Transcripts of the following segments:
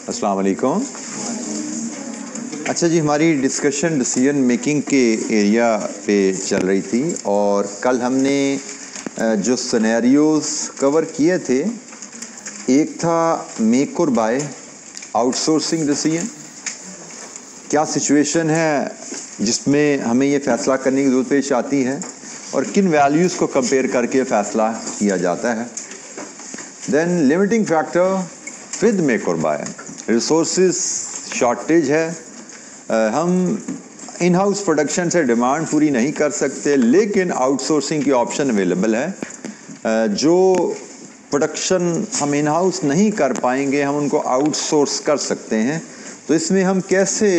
अस्सलाम वालेकुम। अच्छा जी, हमारी डिस्कशन डिसीजन मेकिंग के एरिया पे चल रही थी और कल हमने जो सिनेरियोज कवर किए थे, एक था मेक और बाय आउटसोर्सिंग डिसीजन। क्या सिचुएशन है जिसमें हमें ये फ़ैसला करने की ज़रूरत पेश आती है और किन वैल्यूज़ को कंपेयर करके फ़ैसला किया जाता है। Then limiting factor with make और बाय, रिसोर्सेज शॉर्टेज है, हम इन हाउस प्रोडक्शन से डिमांड पूरी नहीं कर सकते, लेकिन आउटसोर्सिंग की ऑप्शन अवेलेबल है। जो प्रोडक्शन हम इन हाउस नहीं कर पाएंगे हम उनको आउटसोर्स कर सकते हैं। तो इसमें हम कैसे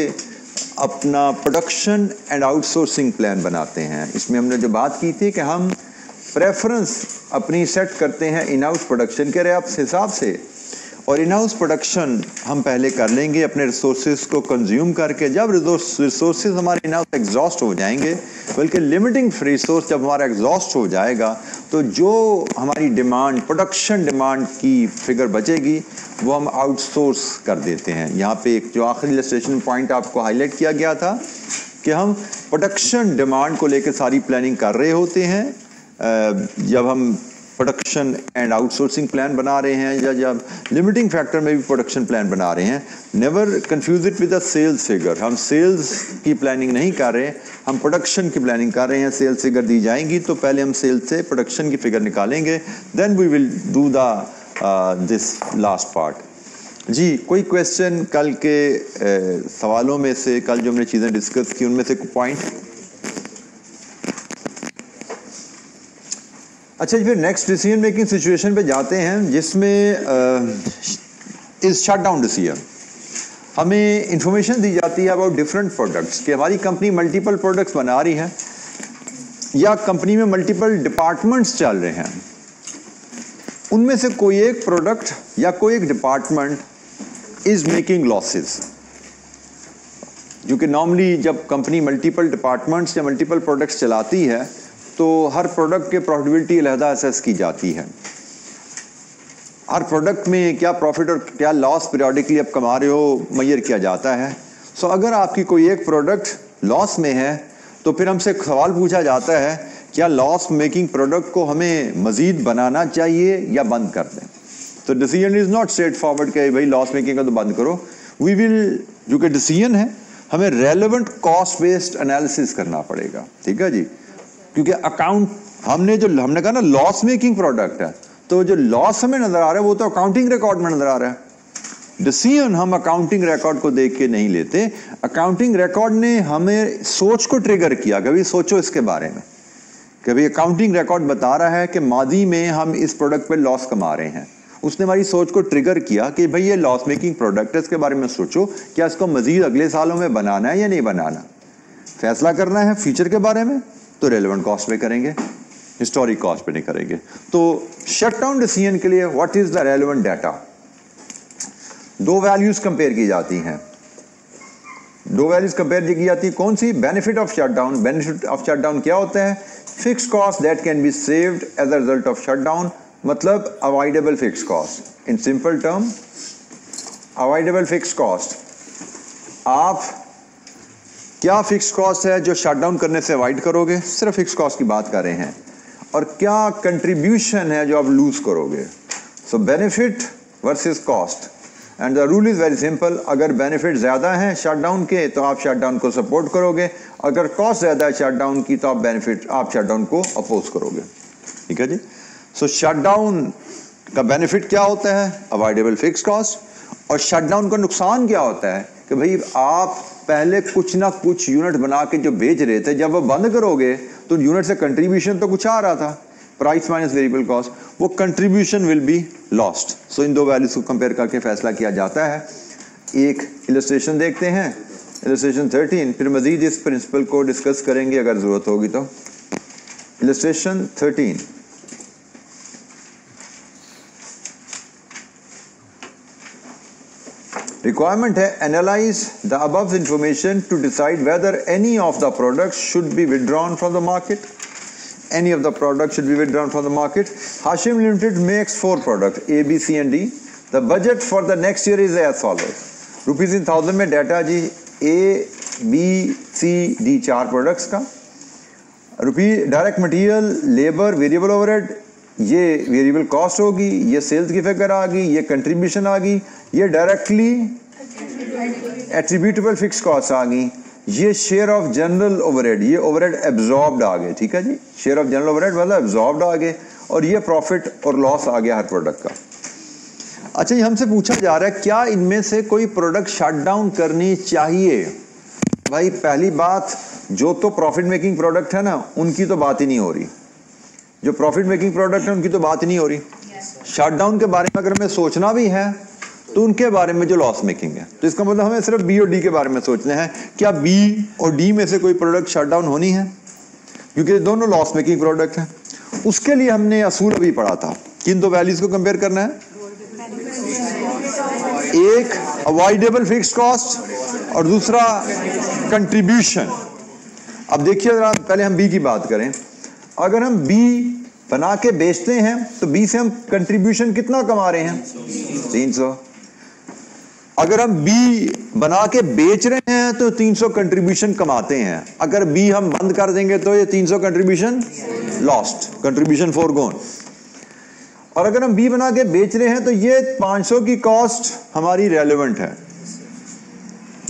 अपना प्रोडक्शन एंड आउटसोर्सिंग प्लान बनाते हैं, इसमें हमने जो बात की थी कि हम प्रेफरेंस अपनी सेट करते हैं इन हाउस प्रोडक्शन के हिसाब से, और इन हाउस प्रोडक्शन हम पहले कर लेंगे अपने रिसोर्सेज को कंज्यूम करके। जब रिसोर्सेज हमारे इन हाउस एग्जॉस्ट हो जाएंगे, बल्कि लिमिटिंग रिसोर्स जब हमारा एग्जॉस्ट हो जाएगा, तो जो हमारी डिमांड प्रोडक्शन डिमांड की फिगर बचेगी वो हम आउटसोर्स कर देते हैं। यहाँ पे एक जो आखिरी इलस्ट्रेशन पॉइंट आपको हाईलाइट किया गया था कि हम प्रोडक्शन डिमांड को लेकर सारी प्लानिंग कर रहे होते हैं जब हम प्रोडक्शन एंड आउटसोर्सिंग प्लान बना रहे हैं, या जब लिमिटिंग फैक्टर में भी प्रोडक्शन प्लान बना रहे हैं। Never confuse it with the sales figure. हम सेल्स की प्लानिंग नहीं कर रहे, हम प्रोडक्शन की प्लानिंग कर रहे हैं। सेल्स फिगर दी जाएंगी तो पहले हम सेल्स से प्रोडक्शन की फिगर निकालेंगे, then we will do the this last part. जी, कोई क्वेश्चन कल के सवालों में से, कल जो हमने चीज़ें डिस्कस की उनमें से कोई पॉइंट? अच्छा जी, फिर नेक्स्ट डिसीजन मेकिंग सिचुएशन पे जाते हैं जिसमें इज शट डाउन डिसीजन। हमें इंफॉर्मेशन दी जाती है अबाउट डिफरेंट प्रोडक्ट्स कि हमारी कंपनी मल्टीपल प्रोडक्ट्स बना रही है या कंपनी में मल्टीपल डिपार्टमेंट्स चल रहे हैं। उनमें से कोई एक प्रोडक्ट या कोई एक डिपार्टमेंट इज मेकिंग लॉसेस, क्योंकि नॉर्मली जब कंपनी मल्टीपल डिपार्टमेंट्स या मल्टीपल प्रोडक्ट्स चलाती है तो हर प्रोडक्ट के प्रॉफिटेबिलिटी अलहदा असेस की जाती है। हर प्रोडक्ट में क्या प्रॉफिट और क्या लॉस पीरियडिकली आप कमा रहे हो मेजर किया जाता है। सो अगर आपकी कोई एक प्रोडक्ट लॉस में है तो फिर हमसे एक सवाल पूछा जाता है, क्या लॉस मेकिंग प्रोडक्ट को हमें मज़ीद बनाना चाहिए या बंद कर दें। तो decision is not straight forward कि भाई लॉस मेकिंग का तो बंद करो। वी विल, जो कि डिसीजन है, हमें रेलेवेंट कॉस्ट बेस्ड एनालिसिस करना पड़ेगा। ठीक है जी, क्योंकि अकाउंट हमने कहा ना लॉस मेकिंग प्रोडक्ट है, तो जो लॉस हमें नजर आ रहा है वो तो अकाउंटिंग रिकॉर्ड में नजर आ रहा है। डिसीजन हम अकाउंटिंग रिकॉर्ड को देख के नहीं लेते। अकाउंटिंग रिकॉर्ड ने हमें सोच को ट्रिगर किया, कभी सोचो इसके बारे में। कभी अकाउंटिंग रिकॉर्ड बता रहा है कि मादी में हम इस प्रोडक्ट पे लॉस कमा रहे हैं, उसने हमारी सोच को ट्रिगर किया कि भाई ये लॉस मेकिंग प्रोडक्ट है, इसके बारे में सोचो, क्या इसको मजीद अगले सालों में बनाना है या नहीं बनाना। फैसला करना है फ्यूचर के बारे में तो रेलेवेंट कॉस्ट पे करेंगे, हिस्टोरिक कॉस्ट पे नहीं करेंगे। तो शट डाउन डिसीजन के लिए what is the relevant data, दो वैल्यूज कंपेयर की जाती हैं। दो वैल्यूज कंपेयर की जाती है, कौन सी? Benefit of shut down. Benefit of shut down क्या होता है? Fix cost that can be saved as a result of shut down, मतलब avoidable fix cost. In simple term, avoidable fix cost, आप क्या फिक्स कॉस्ट है जो shut down करने से अवॉइड करोगे, सिर्फ फिक्स कॉस्ट की बात कर रहे हैं, और क्या कंट्रीब्यूशन है जो आप लूज करोगे। सो benefit versus cost, and the rule is very simple. अगर बेनिफिट ज्यादा है शट डाउन के तो आप शट डाउन को सपोर्ट करोगे, अगर कॉस्ट ज्यादा है शट डाउन की तो आप शट डाउन को अपोज करोगे। ठीक है जी। सो शट डाउन का बेनिफिट क्या होता है? Avoidable fix cost. और शट डाउन का नुकसान क्या होता है कि भाई आप पहले कुछ ना कुछ यूनिट बना के जो बेच रहे थे, जब वो बंद करोगे तो यूनिट से कंट्रीब्यूशन तो कुछ आ रहा था, प्राइस माइनस वेरिएबल कॉस्ट, वो कंट्रीब्यूशन विल बी लॉस्ट। सो इन दो वैल्यूज को कंपेयर करके फैसला किया जाता है। एक इलस्ट्रेशन देखते हैं, इलस्ट्रेशन 13, फिर मजीद इस प्रिंसिपल को डिस्कस करेंगे अगर जरूरत होगी तो। इलस्ट्रेशन 13, रिक्वायरमेंट है, analyse the above information to decide whether any of the products should be withdrawn from the market. Any of the products should be withdrawn from the market. Hashim Limited makes 4 products, A, B, C and D. The budget for the next year is as follows, rupees in thousand में data जी A B C D 4 products का, rupee direct material labour variable overhead ये variable cost होगी, ये sales की figure आ गई, ये contribution आ गई, ये डायरेक्टली एट्रीब्यूटेबल फिक्स कॉस्ट आ गई, ये शेयर ऑफ जनरल ओवरहेड, ये ओवरहेड एब्जॉर्ब्ड आ गए, ठीक है जी, शेयर ऑफ जनरल ओवरहेड मतलब एब्जॉर्ब्ड आ गए, और ये प्रॉफिट और लॉस आ गया हर प्रोडक्ट का। अच्छा, ये हमसे पूछा जा रहा है क्या इनमें से कोई प्रोडक्ट शट डाउन करनी चाहिए? भाई पहली बात, जो तो प्रॉफिट मेकिंग प्रोडक्ट है ना उनकी तो बात ही नहीं हो रही, जो प्रॉफिट मेकिंग प्रोडक्ट है उनकी तो बात ही नहीं हो रही। शट डाउन के बारे में अगर हमें सोचना भी है तो उनके बारे में जो लॉस मेकिंग है, तो इसका मतलब हमें सिर्फ बी और डी के बारे में सोचना है, क्या बी और डी में से कोई प्रोडक्ट शट डाउन होनी है, क्योंकि दोनों लॉस मेकिंग प्रोडक्ट हैं। उसके लिए हमने असूल अभी पढ़ा था, किन दो वैल्यूज को कंपेयर करना है, एक अवॉइडेबल फिक्स्ड कॉस्ट और दूसरा कंट्रीब्यूशन। अब देखिए जरा, पहले हम बी की बात करें। अगर हम बी बना के बेचते हैं तो बी से हम कंट्रीब्यूशन कितना कमा रहे हैं, 300। अगर हम बी बना के बेच रहे हैं तो 300 कंट्रीब्यूशन कमाते हैं। अगर बी हम बंद कर देंगे तो ये 300 कंट्रीब्यूशन लॉस्ट, कंट्रीब्यूशन फोरगोन। और अगर हम बी बना के बेच रहे हैं तो ये 500 की कॉस्ट हमारी रेलेवेंट है।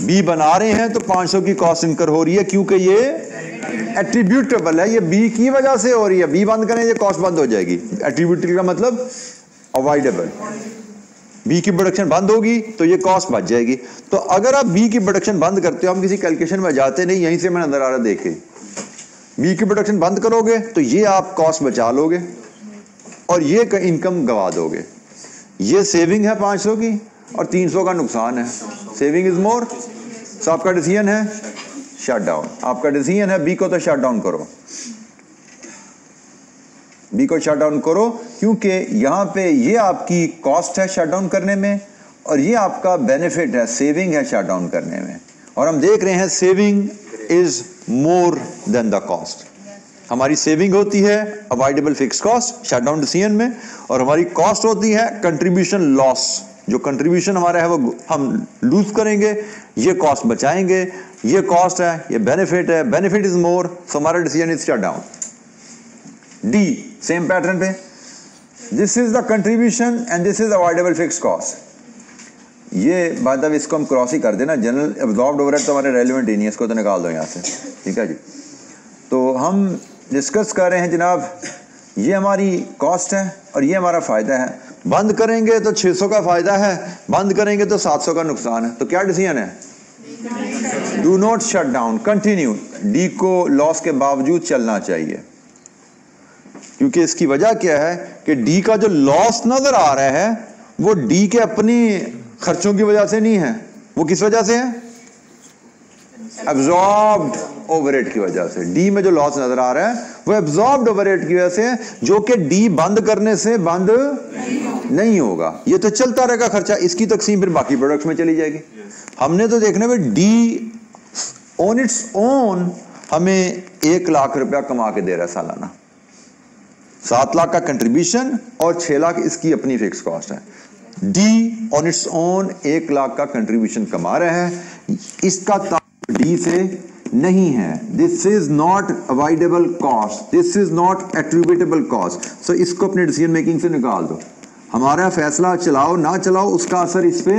बी बना रहे हैं तो 500 की कॉस्ट इनकर हो रही है, क्योंकि ये एट्रीब्यूटेबल है, ये बी की वजह से हो रही है। बी बंद करें ये कॉस्ट बंद हो जाएगी। एट्रीब्यूटेबल का मतलब अवॉइडेबल, बी की प्रोडक्शन बंद होगी तो ये कॉस्ट बच जाएगी। तो अगर आप बी की प्रोडक्शन बंद करते हो, हम किसी कैलकुलेशन में जाते नहीं, यहीं से मैं नजर आ रहा देखे, बी की प्रोडक्शन बंद करोगे तो ये आप कॉस्ट बचा लोगे और ये इनकम गवा दोगे। ये सेविंग है 500 की और 300 का नुकसान है। Saving is more. तो आपका डिसीजन है शट डाउन, आपका डिसीजन है बी को तो शट डाउन करो, बी को शट डाउन करो, क्योंकि यहां पे ये आपकी कॉस्ट है शट डाउन करने में और ये आपका बेनिफिट है, सेविंग है शट डाउन करने में। और हम देख रहे हैं saving is more than the cost. हमारी सेविंग होती है avoidable fix cost shut down decision में, और हमारी कॉस्ट होती है कंट्रीब्यूशन लॉस। जो कंट्रीब्यूशन हमारा है वो हम लूज करेंगे, ये कॉस्ट बचाएंगे, ये कॉस्ट है, ये बेनिफिट है, बेनिफिट इज मोर, सो हमारा decision is shut down. The same pattern पे, this is the contribution and this is avoidable fix cost. ये बाय द वे इसको हम क्रॉस ही कर देना, जनरल एब्जॉर्ब्ड ओवरहेड तो हमारे रेलेवेंट ही नहीं है, इसको तो निकाल दो यहाँ से, ठीक है जी। तो हम डिस्कस कर रहे हैं जनाब, ये हमारी कॉस्ट है और ये हमारा फायदा है। बंद करेंगे तो 600 का फायदा है, बंद करेंगे तो 700 का नुकसान है। तो क्या डिसीजन है, do not shut down, continue. D को लॉस के बावजूद चलना चाहिए, क्योंकि इसकी वजह क्या है कि डी का जो लॉस नजर आ रहा है वो डी के अपनी खर्चों की वजह से नहीं है, वो किस वजह से है, एब्जॉर्ब्ड ओवरहेड की वजह से। डी में जो लॉस नजर आ रहा है वो एब्जॉर्ब्ड ओवरहेड की वजह से है, जो कि डी बंद करने से बंद नहीं होगा। ये तो चलता रहेगा खर्चा, इसकी तकसीम फिर बाकी प्रोडक्ट्स में चली जाएगी। हमने तो देखने में डी ऑन इट्स ओन हमें 1 लाख रुपया कमा के दे रहा है सालाना, 7 लाख का कंट्रीब्यूशन और 6 लाख इसकी अपनी फिक्स कॉस्ट है। D on its own 1 lakh का कंट्रीब्यूशन कमा रहे हैं, इसका डी से नहीं है। This is not avoidable cost, this is not attributable cost. So इसको अपने डिसीजन मेकिंग से निकाल दो। हमारा फैसला चलाओ ना चलाओ उसका असर इस पे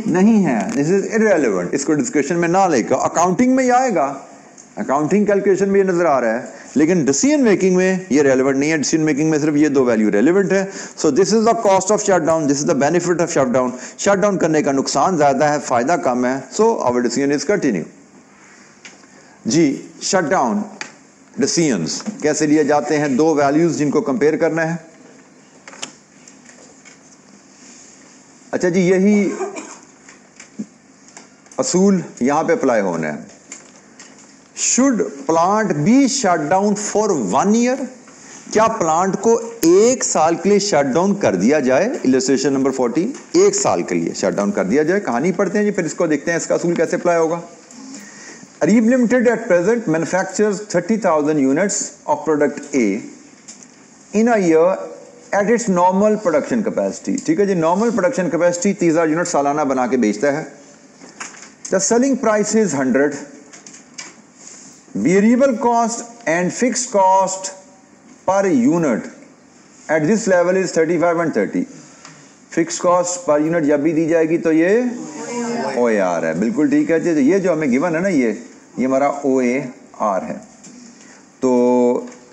नहीं है, दिस इज इररेलेवेंट। इसको डिस्कशन में ना लेकर, अकाउंटिंग में ही आएगा, अकाउंटिंग कैलकुलेशन में ये नजर आ रहा है, लेकिन डिसीजन मेकिंग में ये रेलेवेंट नहीं है। डिसीजन मेकिंग में सिर्फ ये 2 वैल्यू रेलेवेंट है। So this is the cost of shut down, this is the benefit of shut down. Shut down करने का नुकसान ज्यादा है, फायदा कम है, so our decision is continue. जी, शट डाउन डिसीजंस कैसे लिए जाते हैं, 2 वैल्यूज जिनको कंपेयर करना है। अच्छा जी, यही असूल यहां पे अप्लाई होना है। Should plant be shut down for 1 year, क्या प्लांट को 1 साल के लिए शट डाउन कर दिया जाए। इलस्ट्रेशन नंबर 40, 1 साल के लिए शट डाउन कर दिया जाए। कहानी पढ़ते हैं जी, फिर इसको देखते हैं इसका असूल कैसे अप्लाई होगा। Areeb Limited at present manufactures 30,000 units of product A. In a year, at its normal production capacity. ठीक है जी, नॉर्मल प्रोडक्शन कैपेसिटी 30,000 यूनिट सालाना बना के बेचता है। The selling price is 100, variable cost and fix cost per unit at this level is 35 and 30। Fix cost per unit जब भी दी जाएगी तो ये OAR है, बिल्कुल ठीक है जी। ये जो हमें गिवन है ना, ये हमारा OAR है। तो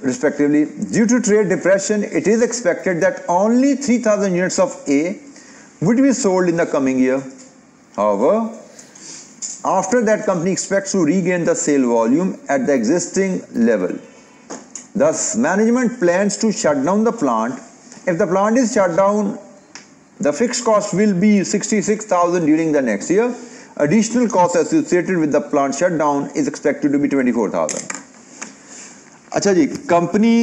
respectively, due to trade depression, it is expected that only 3,000 units of A would be sold in the coming year. However, after that, company expects to regain the sale volume at the existing level. Thus, management plans to shut down the plant. If the plant is shut down, the fixed cost will be 66,000 during the next year. Additional costs associated with the plant shutdown is expected to be 24,000. अच्छा जी, company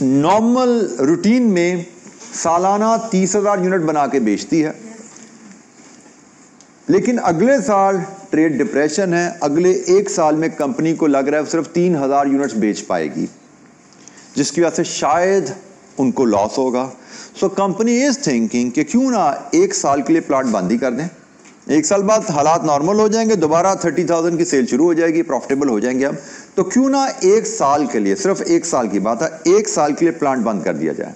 normal routine में सालाना 30,000 unit बना के बेचती है, लेकिन अगले साल ट्रेड डिप्रेशन है, अगले एक साल में कंपनी को लग रहा है सिर्फ 3,000 यूनिट्स बेच पाएगी, जिसकी वजह से शायद उनको लॉस होगा। सो कंपनी इज थिंकिंग कि क्यों ना एक साल के लिए प्लांट बंद ही कर दें, एक साल बाद हालात नॉर्मल हो जाएंगे, दोबारा 30,000 की सेल शुरू हो जाएगी, प्रॉफिटेबल हो जाएंगे हम, तो क्यों ना एक साल के लिए, सिर्फ एक साल की बात है, एक साल के लिए प्लांट बंद कर दिया जाए।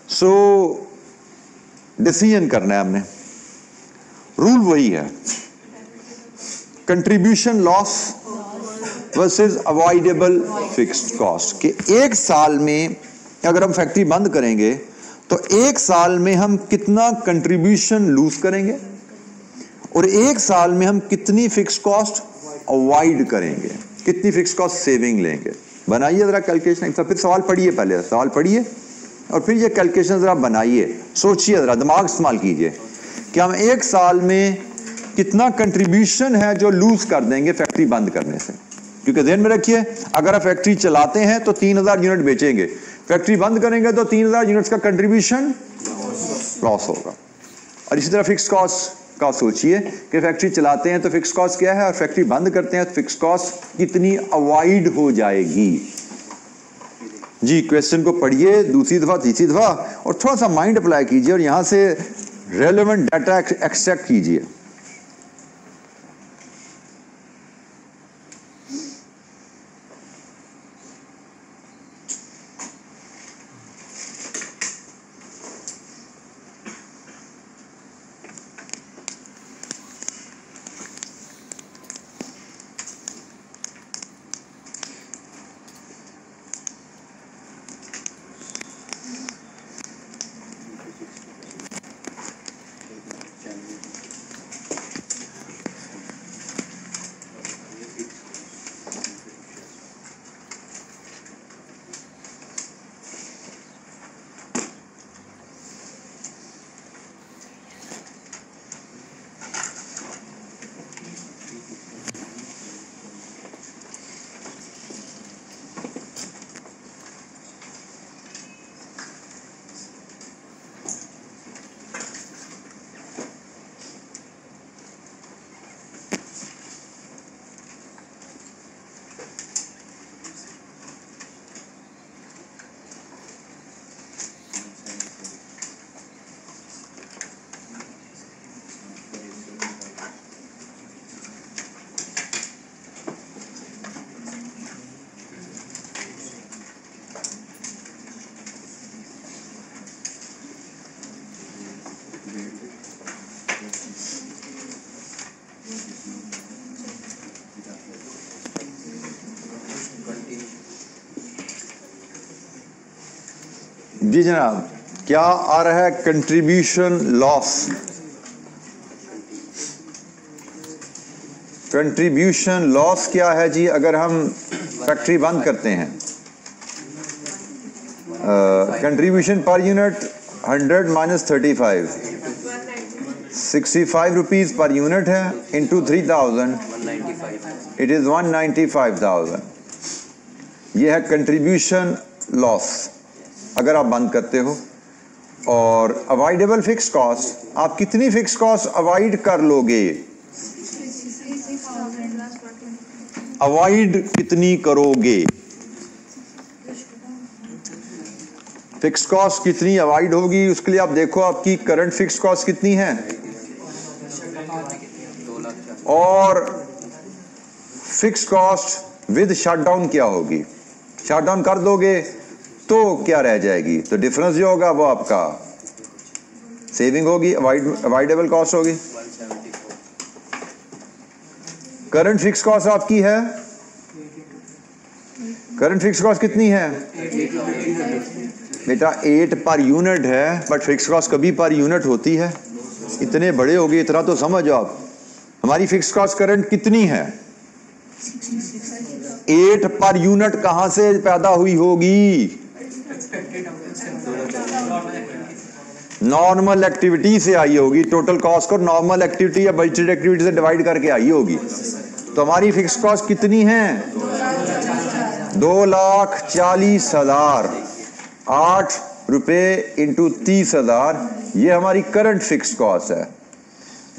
सो डिसीजन करना है हमने, रूल वही है, contribution loss versus avoidable fixed cost, कि एक साल में अगर हम फैक्ट्री बंद करेंगे तो एक साल में हम कितना कंट्रीब्यूशन लूज करेंगे और एक साल में हम कितनी फिक्स कॉस्ट अवॉइड करेंगे, कितनी फिक्स कॉस्ट सेविंग लेंगे। बनाइए जरा कैलकुलेशन, फिर सवाल पढ़िए, पहले सवाल पढ़िए और फिर ये कैलकुलेशन जरा बनाइए, सोचिए जरा, दिमाग इस्तेमाल कीजिए कि हम एक साल में कितना कंट्रीब्यूशन है जो लूज कर देंगे फैक्ट्री बंद करने से। क्योंकि ध्यान में रखिए, अगर आप फैक्ट्री चलाते हैं तो 3,000 यूनिट बेचेंगे, फैक्ट्री बंद करेंगे तो 3,000 यूनिट्स का कंट्रीब्यूशन लॉस होगा। और इसी तरह फिक्स कॉस्ट का सोचिए कि फैक्ट्री चलाते हैं तो फिक्स कॉस्ट क्या है और फैक्ट्री बंद करते हैं तो फिक्स कॉस्ट कितनी अवॉइड हो जाएगी। जी, क्वेश्चन को पढ़िए दूसरी दफा, तीसरी दफा और थोड़ा सा माइंड अप्लाई कीजिए और यहां से रेलेवेंट डाटा एक्सट्रैक्ट कीजिए। जी जनाब, क्या आ रहा है कंट्रीब्यूशन लॉस? कंट्रीब्यूशन लॉस क्या है जी अगर हम फैक्ट्री बंद करते हैं? Contribution per unit 100 minus 35, 65 rupees पर यूनिट है, इंटू 3000 इट इज़ 195,000। ये है कंट्रीब्यूशन लॉस अगर आप बंद करते हो। और अवॉइडेबल फिक्स कॉस्ट, आप कितनी फिक्स कॉस्ट अवॉइड कर लोगे? अवॉइड कितनी करोगे? फिक्स कॉस्ट कितनी अवॉइड होगी उसके लिए आप देखो आपकी करंट फिक्स कॉस्ट कितनी है और फिक्स कॉस्ट विद शटडाउन क्या होगी। शटडाउन कर दोगे तो क्या रह जाएगी, तो डिफरेंस जो होगा वो आपका सेविंग होगी, अवॉइडेबल कॉस्ट होगी। करंट फिक्स कॉस्ट आपकी है, करंट फिक्स कॉस्ट कितनी है बेटा 8 पर यूनिट है, बट फिक्स कॉस्ट कभी पर यूनिट होती है, इतने बड़े हो गए, इतना तो समझो आप। हमारी फिक्स कॉस्ट करंट कितनी है 8 पर यूनिट, कहां से पैदा हुई होगी, नॉर्मल एक्टिविटी से आई होगी। टोटल कॉस्ट को नॉर्मल एक्टिविटी या बजटेड एक्टिविटी से डिवाइड करके आई होगी। तो हमारी फिक्स कॉस्ट कितनी है 2,40,000, 8 रुपए इंटू 30,000, ये हमारी करंट फिक्स कॉस्ट है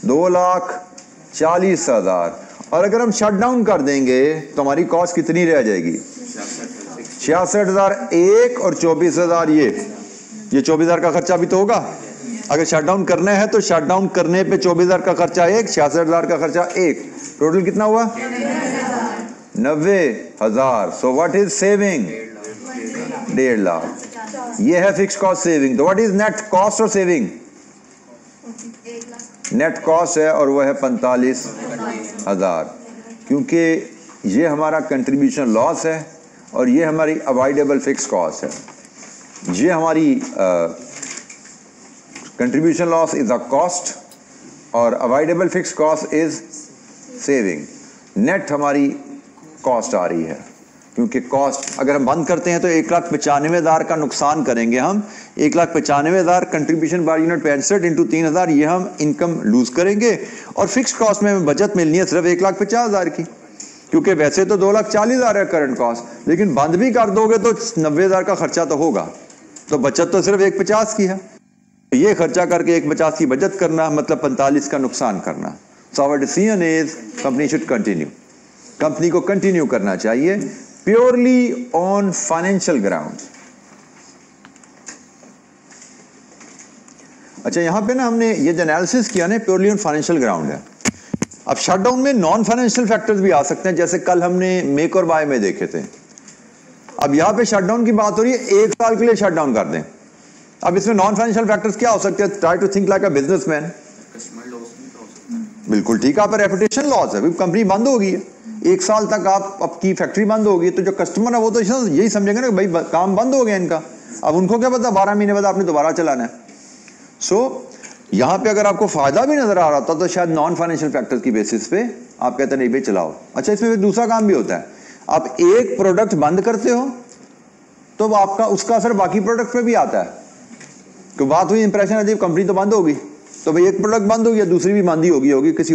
2,40,000। और अगर हम शट डाउन कर देंगे तो हमारी कॉस्ट कितनी रह जाएगी 66,000 एक और 24,000 ये 24,000 का खर्चा भी तो होगा। अगर शट डाउन करना है तो शट डाउन करने पे 24,000 का खर्चा एक, 66,000 का खर्चा एक, टोटल कितना हुआ 90,000। So what is saving 1.5 lakh, ये है फिक्स कॉस्ट सेविंग। तो व्हाट इज नेट कॉस्ट और सेविंग, नेट कॉस्ट है और वो है 45,000, क्योंकि ये हमारा कंट्रीब्यूशन लॉस है और ये हमारी अवॉइडेबल फिक्स कॉस्ट है। ये हमारी contribution loss is a cost और avoidable fix cost is saving. Net हमारी कॉस्ट आ रही है, क्योंकि कॉस्ट अगर हम बंद करते हैं तो 1,95,000 का नुकसान करेंगे हम। 1,95,000 कंट्रीब्यूशन बार यूनिट 65 इंटू 3,000, ये हम इनकम लूज करेंगे। और फिक्स कॉस्ट में हमें बचत मिलनी है सिर्फ 1,50,000 की, क्योंकि वैसे तो 2,40,000 है करंट कॉस्ट, लेकिन बंद भी कर दोगे तो 90,000 का खर्चा तो होगा, तो बचत तो सिर्फ 1,50 की है। ये खर्चा करके 1,50 की बचत करना मतलब 45 का नुकसान करना। So our decision is company should continue, company को कंटिन्यू करना चाहिए प्योरली ऑन फाइनेंशियल ग्राउंड। अच्छा, यहां पे ना हमने ये जो एनालिसिस किया ना प्योरली ऑन फाइनेंशियल ग्राउंड है। अब शटडाउन में नॉन फाइनेंशियल फैक्टर्स भी आ सकते हैं, जैसे कल हमने मेक और बाय में देखे थे। अब यहां पे शटडाउन की बात हो रही है, 1 साल के लिए शटडाउन कर दें। अब इसमें नॉन फाइनेंशियल फैक्टर्स क्या हो सकते हैं, try to think like a businessman. बिल्कुल ठीक, आप रेपुटेशन लॉस है, कंपनी बंद हो गई है, 1 साल तक आपकी फैक्ट्री बंद होगी, तो जो कस्टमर है वो तो यही समझेंगे ना भाई काम बंद हो गया इनका। अब उनको क्या पता 12 महीने बाद आपने दोबारा चलाना है। सो यहां पे अगर आपको फायदा भी नजर आ रहा था तो शायद नॉन फाइनेंशियल फैक्टर्स की बेसिस पे आप कहते नहीं भाई चलाओ। अच्छा, इसमें एक दूसरा काम भी होता है, आप एक प्रोडक्ट बंद करते हो तो आपका उसका असर बाकी प्रोडक्ट पे भी आता है। तो बात हुई इंप्रेशन है कंपनी तो बंद होगी, तो भाई एक प्रोडक्ट बंद हो गया, दूसरी भी बंद ही होगी किसी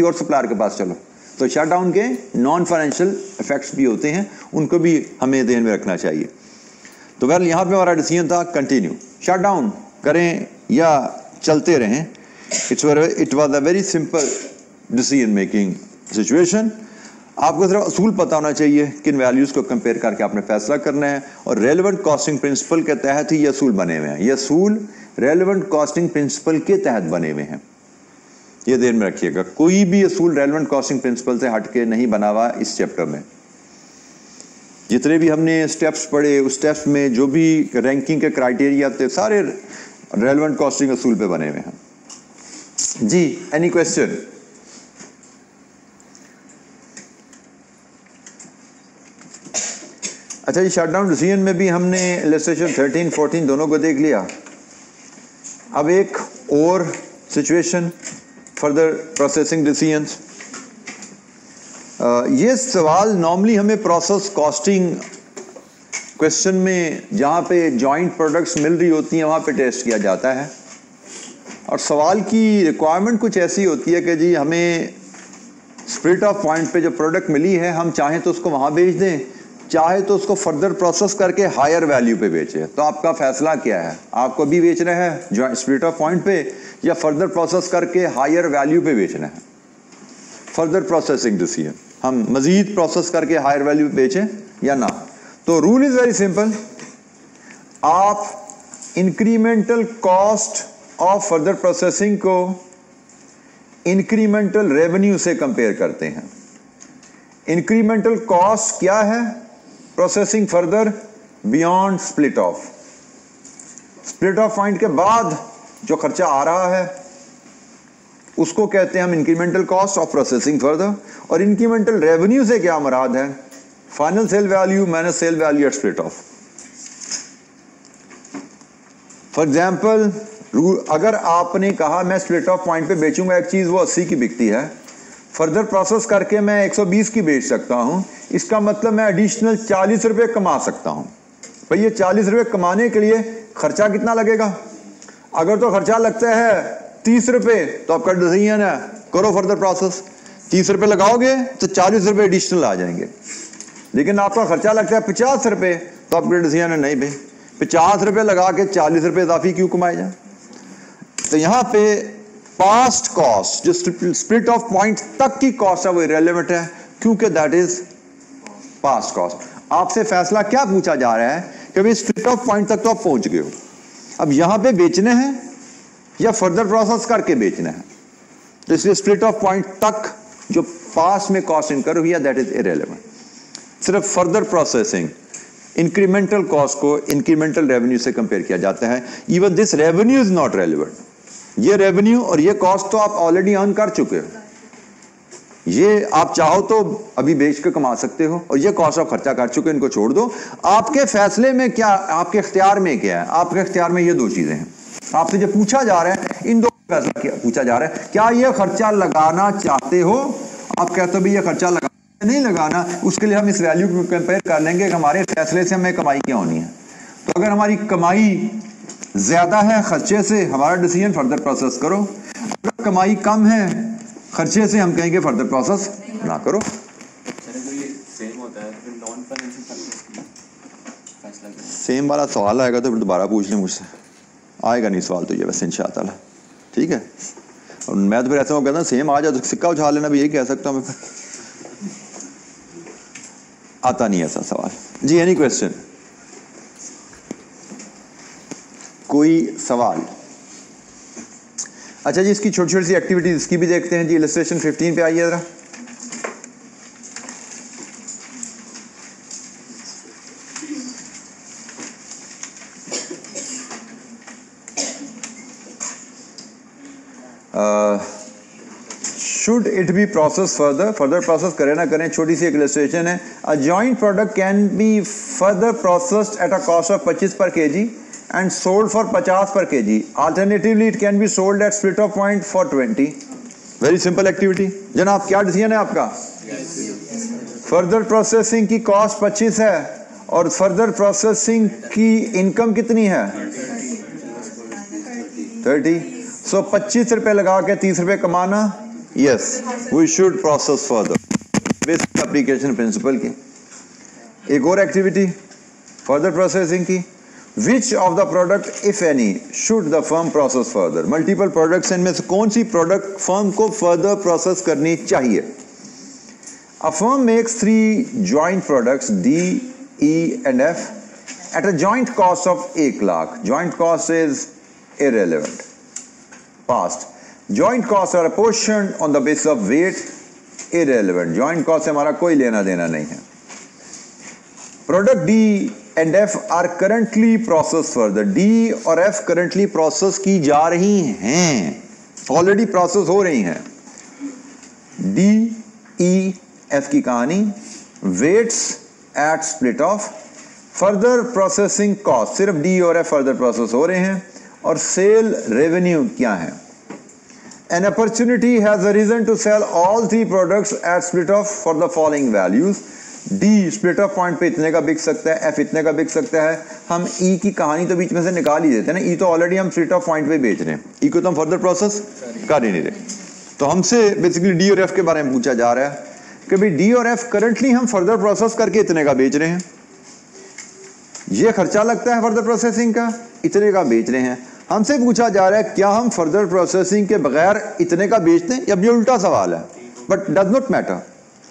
और सप्लायर के पास चलो। तो शट डाउन के नॉन फाइनेंशियल इफेक्ट्स भी होते हैं, उनको भी हमें ध्यान में रखना चाहिए। तो वेल यहाँ पे हमारा डिसीजन था कंटिन्यू, शट डाउन करें या चलते रहें। It was a very simple decision making situation. आपको सिर्फ असूल पता होना चाहिए, किन वैल्यूज को कंपेयर करके आपने फैसला करना है, और रेलेवेंट कॉस्टिंग प्रिंसिपल के तहत ही ये असूल बने हुए हैं। ये असूल रेलेवेंट कॉस्टिंग प्रिंसिपल के तहत बने हुए हैं, ये ध्यान में रखिएगा। कोई भी असूल रेलेवेंट कॉस्टिंग प्रिंसिपल से हटके नहीं बना हुआ इस चैप्टर में। जितने भी हमने स्टेप्स पढ़े, उस स्टेप्स में जो भी रैंकिंग के क्राइटेरिया थे सारे रेलेवेंट कॉस्टिंग असूल पे बने हुए हैं। जी, एनी क्वेश्चन? अच्छा जी, शटडाउन डिसीजन में भी हमने इलस्ट्रेशन 13, 14 दोनों को देख लिया। अब एक और सिचुएशन, फर्दर प्रोसेसिंग डिसीजंस। ये सवाल नॉर्मली हमें प्रोसेस कॉस्टिंग क्वेश्चन में जहाँ पे जॉइंट प्रोडक्ट्स मिल रही होती हैं वहाँ पे टेस्ट किया जाता है। और सवाल की रिक्वायरमेंट कुछ ऐसी होती है कि जी हमें स्प्लिट ऑफ पॉइंट पे जो प्रोडक्ट मिली है, हम चाहें तो उसको वहाँ बेच दें, चाहे तो उसको फर्दर प्रोसेस करके हायर वैल्यू पे बेचे। तो आपका फैसला क्या है, आपको भी बेचना है जो स्प्लिट ऑफ पॉइंट पे, या फर्दर प्रोसेस करके हायर वैल्यू पे बेचना है? फर्दर प्रोसेसिंग डिसीजन, हम मजीद प्रोसेस करके हायर वैल्यू पे बेचें या ना। तो रूल इज वेरी सिंपल, आप incremental cost of further processing को इंक्रीमेंटल रेवेन्यू से कंपेयर करते हैं। इंक्रीमेंटल कॉस्ट क्या है? Processing further beyond split of. Split of point के बाद जो खर्चा आ रहा है उसको कहते हैं हम incremental cost of processing further. और इंक्रीमेंटल रेवेन्यू से क्या मुराद है? Final sale value minus sale value at split off. For example, अगर आपने कहा मैं स्प्लिट ऑफ पॉइंट पे बेचूंगा एक चीज, वो 80 की बिकती है, फर्दर प्रोसेस करके मैं 120 की बेच सकता हूं, इसका मतलब मैं एडिशनल 40 रुपए कमा सकता हूं। भाई ये 40 रुपए कमाने के लिए खर्चा कितना लगेगा? अगर तो खर्चा लगता है 30 रुपए तो आपका डिसीजन है करो फर्दर प्रोसेस। 30 रुपए लगाओगे तो 40 रुपए एडिशनल आ जाएंगे। लेकिन आपका खर्चा लगता है 50 रुपए तो आपका डिसीजन है नहीं भाई 50 रुपए लगा के 40 रुपए इजाफी क्यों कमाए जाए। तो यहां पे पास्ट कॉस्ट जो स्प्लिट ऑफ पॉइंट तक की कॉस्ट है वो इरेलेवेंट है, क्योंकि दैट इज पास्ट कॉस्ट। आपसे फैसला क्या पूछा जा रहा है कि भाई स्प्लिट ऑफ पॉइंट तक तो आप पहुंच गए हो, अब यहां पे बेचने हैं या फर्दर प्रोसेस करके बेचना है। तो इसलिए स्प्लिट ऑफ पॉइंट तक जो पास्ट में कॉस्ट इनकर हुई है दैट इज इरेलेवेंट। सिर्फ फर्दर प्रोसेसिंग इंक्रीमेंटल कॉस्ट को इंक्रीमेंटल रेवेन्यू से कंपेयर किया जाता है। Even this revenue is not relevant. ये रेवेन्यू और ये कॉस्ट तो आप ऑलरेडी अर्न कर चुके हो, ये आप चाहो तो अभी बेच के कमा सकते हो, और ये कॉस्ट आप खर्चा कर चुके हो, इनको छोड़ दो। आपके फैसले में क्या, आपके इख्तियार में क्या है? आपके इख्तियार में ये दो चीजें हैं। आपसे जो पूछा जा रहा है इन दो फैसला क्या पूछा जा रहा है, क्या ये खर्चा लगाना चाहते हो? आप कहते हो भाई ये खर्चा लगा नहीं लगाना, उसके लिए हम इस वैल्यू को कंपेयर कर लेंगे कि हमारे फैसले से हमें कमाई क्या होनी है। तो अगर हमारी कमाई ज्यादा है खर्चे से, हमारा डिसीजन फर्दर प्रोसेस करो। अगर कमाई कम है खर्चे से, हम कहेंगे फर्दर प्रोसेस ना करो। सेम वाला सवाल आएगा तो फिर दोबारा पूछ लें मुझसे, आएगा नहीं सवाल तो ये वैसे इंशाअल्लाह, ठीक है। और मैं तो फिर ऐसा कहता हूँ सेम आ जाए तो सिक्का उछाल लेना भी, यही कह सकता हूँ मैं, फिर आता नहीं ऐसा सवाल। जी एनी क्वेश्चन, कोई सवाल? अच्छा जी, इसकी छोटी छोटी सी एक्टिविटीज इसकी भी देखते हैं जी। इलस्ट्रेशन 15 पे आइए जरा। Should it be process further, further process करें ना करें, छोटी सी एक इलस्ट्रेशन है। A joint product can be further processed at a cost of 25 पर KG and sold for 50 per kg. Alternatively, it can be sold at split of point for 20. Very simple activity. जनाब क्या decision है आपका? Further processing की cost 25 है और further processing की income कितनी है? 30. सो 25 रुपए लगा के 30 रुपए कमाना। Yes, we should process further, basic application principle की। एक और एक्टिविटी फर्दर प्रोसेसिंग की। Which of the product, if any, should the firm process further? Multiple products इनमें से कौन सी प्रोडक्ट फर्म को फर्दर प्रोसेस करनी चाहिए? A firm makes 3 joint products D, E and F at a joint cost of 1 lakh. Joint cost is irrelevant. Past. Joint costs are apportioned on the basis of weight. Irrelevant. Joint cost से हमारा कोई लेना देना नहीं है. Product D and F are currently processed further. D और F currently process की जा रही हैं, already process हो रही हैं। D, E, F की कहानी, weights at split off, further processing cost, सिर्फ D और F further process हो रहे हैं, और sale revenue क्या है? An opportunity has arisen to sell all 3 products at split off for the following values. D split of point पे इतने का बिक सकता है, F इतने का बिक सकता है। हम E की कहानी तो बीच में से निकाल ही देते हैं ना, E तो ऑलरेडी हम स्प्लिट ऑफ पॉइंट पे बेच रहे हैं, E को तो हम फर्दर प्रोसेस कर ही नहीं रहे। तो हमसे बेसिकली D और F के बारे में पूछा जा रहा है कि भाई D और F करंटली हम फर्दर प्रोसेस करके इतने का बेच रहे हैं, ये खर्चा लगता है फर्दर प्रोसेसिंग का, इतने का बेच रहे हैं। हमसे पूछा जा रहा है क्या हम फर्दर प्रोसेसिंग के बगैर इतने का बेचते हैं? अब ये उल्टा सवाल है, बट डज नॉट मैटर।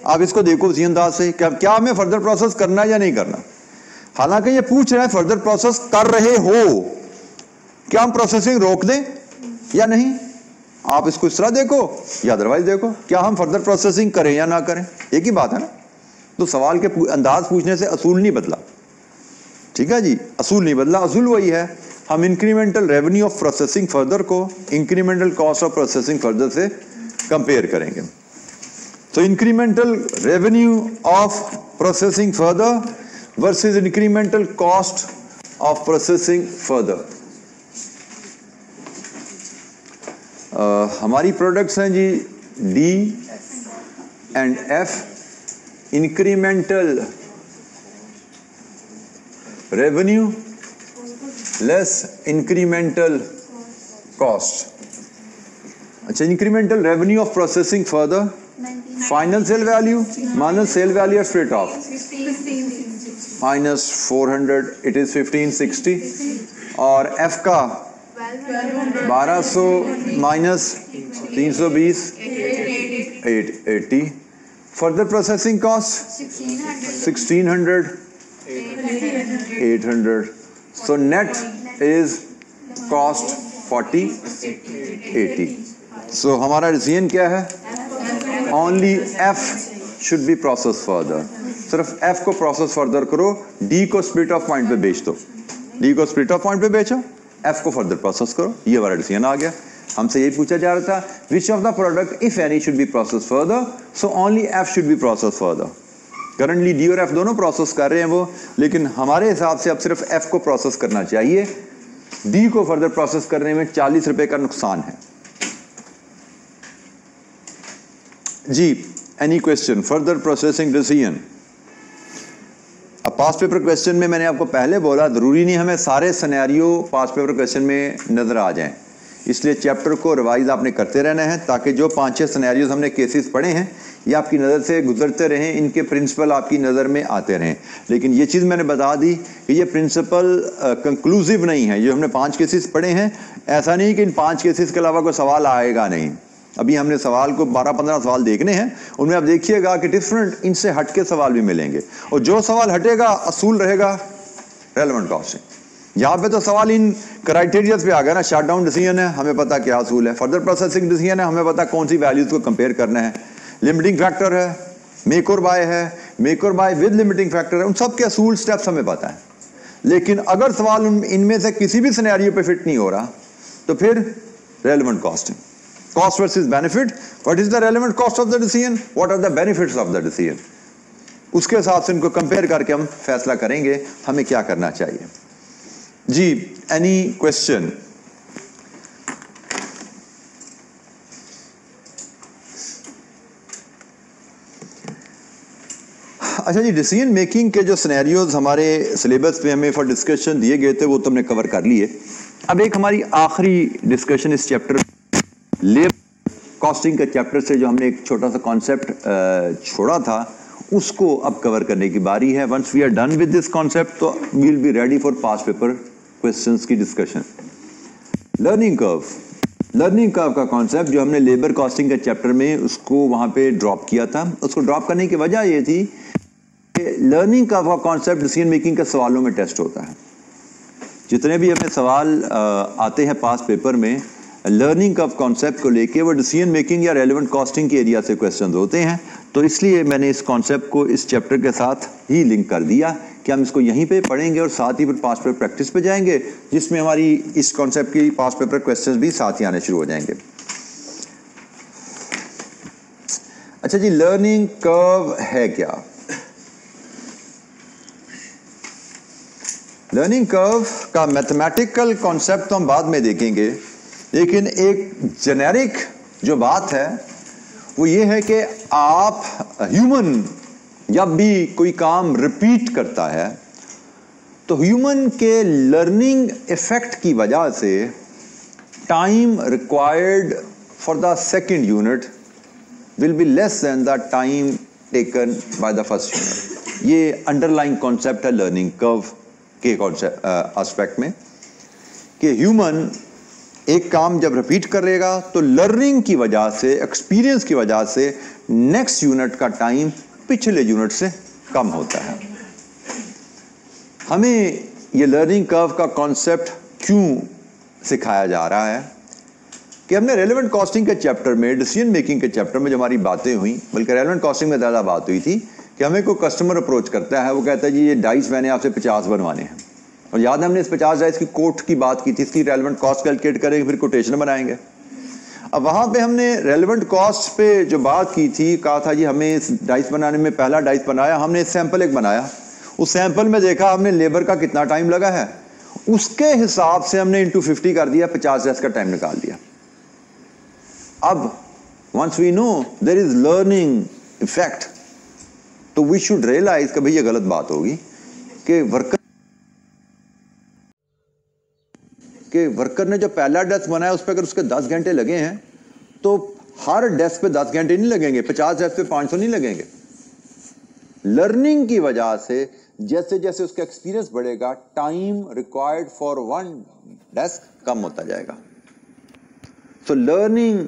आप इसको देखो इसी अंदाज से, क्या हमें फर्दर प्रोसेस करना है या नहीं करना। हालांकि ये पूछ रहा है फर्दर प्रोसेस कर रहे हो, क्या हम प्रोसेसिंग रोक दें या नहीं? आप इसको इस तरह देखो या अदरवाइज देखो, क्या हम फर्दर प्रोसेसिंग करें या ना करें, एक ही बात है ना। तो सवाल के अंदाज पूछने से असूल नहीं बदला, ठीक है जी, असूल नहीं बदला। असूल वही है, हम incremental revenue of processing further को incremental cost of processing further से कंपेयर करेंगे। तो incremental revenue of processing further versus incremental cost of processing further. हमारी प्रोडक्ट्स हैं G D and F. Incremental revenue less incremental cost. अच्छा, incremental revenue of processing further, final sale value minus sale value at straight off minus 400, it is 1560। और F का 1200 minus 320 880। Further processing cost 1600 800। So net is cost 4080। सो हमारा decision क्या है? Only F should be process further. सिर्फ F को process further करो, D को split of point पे बेच दो, डी को स्प्लिट ऑफ पॉइंट पे बेचो, एफ को फर्दर प्रोसेस करो। ये हमारा डिसीजन आ गया। हमसे यही पूछा जा रहा था, which of the product if any should be process further, so only F should be process further. Currently D और एफ दोनों प्रोसेस कर रहे हैं वो, लेकिन हमारे हिसाब से अब सिर्फ एफ को प्रोसेस करना चाहिए, डी को फर्दर प्रोसेस करने में 40 रुपए का नुकसान है जी। Any question? Further processing decision. अब पास पेपर क्वेश्चन में मैंने आपको पहले बोला, जरूरी नहीं हमें सारे सिनेरियो पास पेपर क्वेश्चन में नजर आ जाएं, इसलिए चैप्टर को रिवाइज आपने करते रहना है ताकि जो 5-6 सिनेरियोज हमने केसेस पढ़े हैं ये आपकी नज़र से गुजरते रहें, इनके प्रिंसिपल आपकी नज़र में आते रहें। लेकिन ये चीज़ मैंने बता दी कि ये प्रिंसिपल कंक्लूसिव नहीं है। ये हमने 5 केसेस पढ़े हैं, ऐसा नहीं कि इन 5 केसेस के अलावा कोई सवाल आएगा नहीं। अभी हमने सवाल को 12-15 सवाल देखने हैं, उनमें आप देखिएगा कि डिफरेंट इनसे हटके सवाल भी मिलेंगे, और जो सवाल हटेगा असूल रहेगा रेलेवेंट कॉस्टिंग। यहाँ पे तो सवाल इन क्राइटेरियाज पे आ गया ना, शट डाउन डिसीजन है हमें पता क्या असूल है, फर्दर प्रोसेसिंग डिसीजन है हमें पता कौन सी वैल्यूज को कंपेयर करना है, लिमिटिंग फैक्टर है, मेक और बाय है, मेक और बाय विद लिमिटिंग फैक्टर है, उन सब के असूल स्टेप्स हमें पता है। लेकिन अगर सवाल इनमें से किसी भी सिनेरियो पे फिट नहीं हो रहा तो फिर relevant costing, cost versus benefit, what is the relevant cost of the decision, what are the benefits of the decision, उसके हिसाब से इनको कंपेयर करके हम फैसला करेंगे हमें क्या करना चाहिए जी। Any question? अच्छा जी, डिसीजन मेकिंग के जो सिनेरियोज हमारे सिलेबस पे हमें फॉर डिस्कशन दिए गए थे वो तो हमने कवर कर लिए। अब एक हमारी आखिरी डिस्कशन इस चैप्टर लेबर कॉस्टिंग के चैप्टर से जो हमने एक छोटा सा कॉन्सेप्ट छोड़ा था उसको अब कवर करने की बारी है। Once we are done with this concept तो we will be ready for past paper questions की discussion. Learning curve, learning curve का कॉन्सेप्ट जो हमने लेबर कॉस्टिंग के चैप्टर में उसको वहाँ पे ड्रॉप किया था, उसको ड्रॉप करने की वजह ये थी कि लर्निंग कर्व का कॉन्सेप्ट डिसीजन मेकिंग के सवालों में टेस्ट होता है। जितने भी हमें सवाल आते हैं पास पेपर में लर्निंग कर्व कॉन्सेप्ट को लेके वो डिसीजन मेकिंग या रेलेवेंट कॉस्टिंग के एरिया से क्वेश्चन होते हैं, तो इसलिए मैंने इस कॉन्सेप्ट को इस चैप्टर के साथ ही लिंक कर दिया कि हम इसको यहीं पे पढ़ेंगे और साथ ही फिर पास्ट पेपर प्रैक्टिस पे जाएंगे जिसमें हमारी इस कॉन्सेप्ट की पास्ट पेपर क्वेश्चंस भी साथ ही आने शुरू हो जाएंगे। अच्छा जी, लर्निंग कर्व है क्या? लर्निंग कर्व का मैथमेटिकल कॉन्सेप्ट तो हम बाद में देखेंगे, लेकिन एक जेनेरिक जो बात है वो ये है कि आप ह्यूमन जब भी कोई काम रिपीट करता है तो ह्यूमन के लर्निंग इफेक्ट की वजह से time required for the second unit will be less than the time taken by the first unit. ये अंडरलाइंग कॉन्सेप्ट है लर्निंग कर्व के कॉन्सेप्ट एस्पेक्ट में कि ह्यूमन एक काम जब रिपीट करेगा तो लर्निंग की वजह से, एक्सपीरियंस की वजह से नेक्स्ट यूनिट का टाइम पिछले यूनिट से कम होता है। हमें ये लर्निंग कर्व का कॉन्सेप्ट क्यों सिखाया जा रहा है कि हमने रेलेवेंट कॉस्टिंग के चैप्टर में, डिसीजन मेकिंग के चैप्टर में जो हमारी बातें हुई, बल्कि रेलेवेंट कॉस्टिंग में ज़्यादा बात हुई थी कि हमें कोई कस्टमर अप्रोच करता है, वो कहता है जी ये डाइस मैंने आपसे 50 बनवाने हैं, और याद है हमने इस 50 डाइस की कोट की बात की थी, इसकी रेलेवेंट कॉस्ट कैलकुलेट करेंगे, फिर कोटेशन बनाएंगे। अब वहाँ पे हमने रेलेवेंट कॉस्ट पे जो बात की थी, कहा था जी हमें इस डाइस बनाने में, पहला डाइस बनाया हमने, सैंपल एक बनाया, उस सैंपल में देखा हमने लेबर का कितना टाइम लगा है, उसके हिसाब से हमने इंटू 50 कर दिया, 50 डाइस का टाइम निकाल दिया। अब once we know there is learning effect, तो वी शुड रियलाइज कि भाई ये गलत बात होगी कि वर्कर ने जो पहला डेस्क बनाया उस पर अगर उसके 10 घंटे लगे हैं तो हर डेस्क पे 10 घंटे नहीं लगेंगे, 50 डेस्क पे 500 नहीं लगेंगे। लर्निंग की वजह से जैसे जैसे उसका एक्सपीरियंस बढ़ेगा, time required for one desk कम होता जाएगा। सो लर्निंग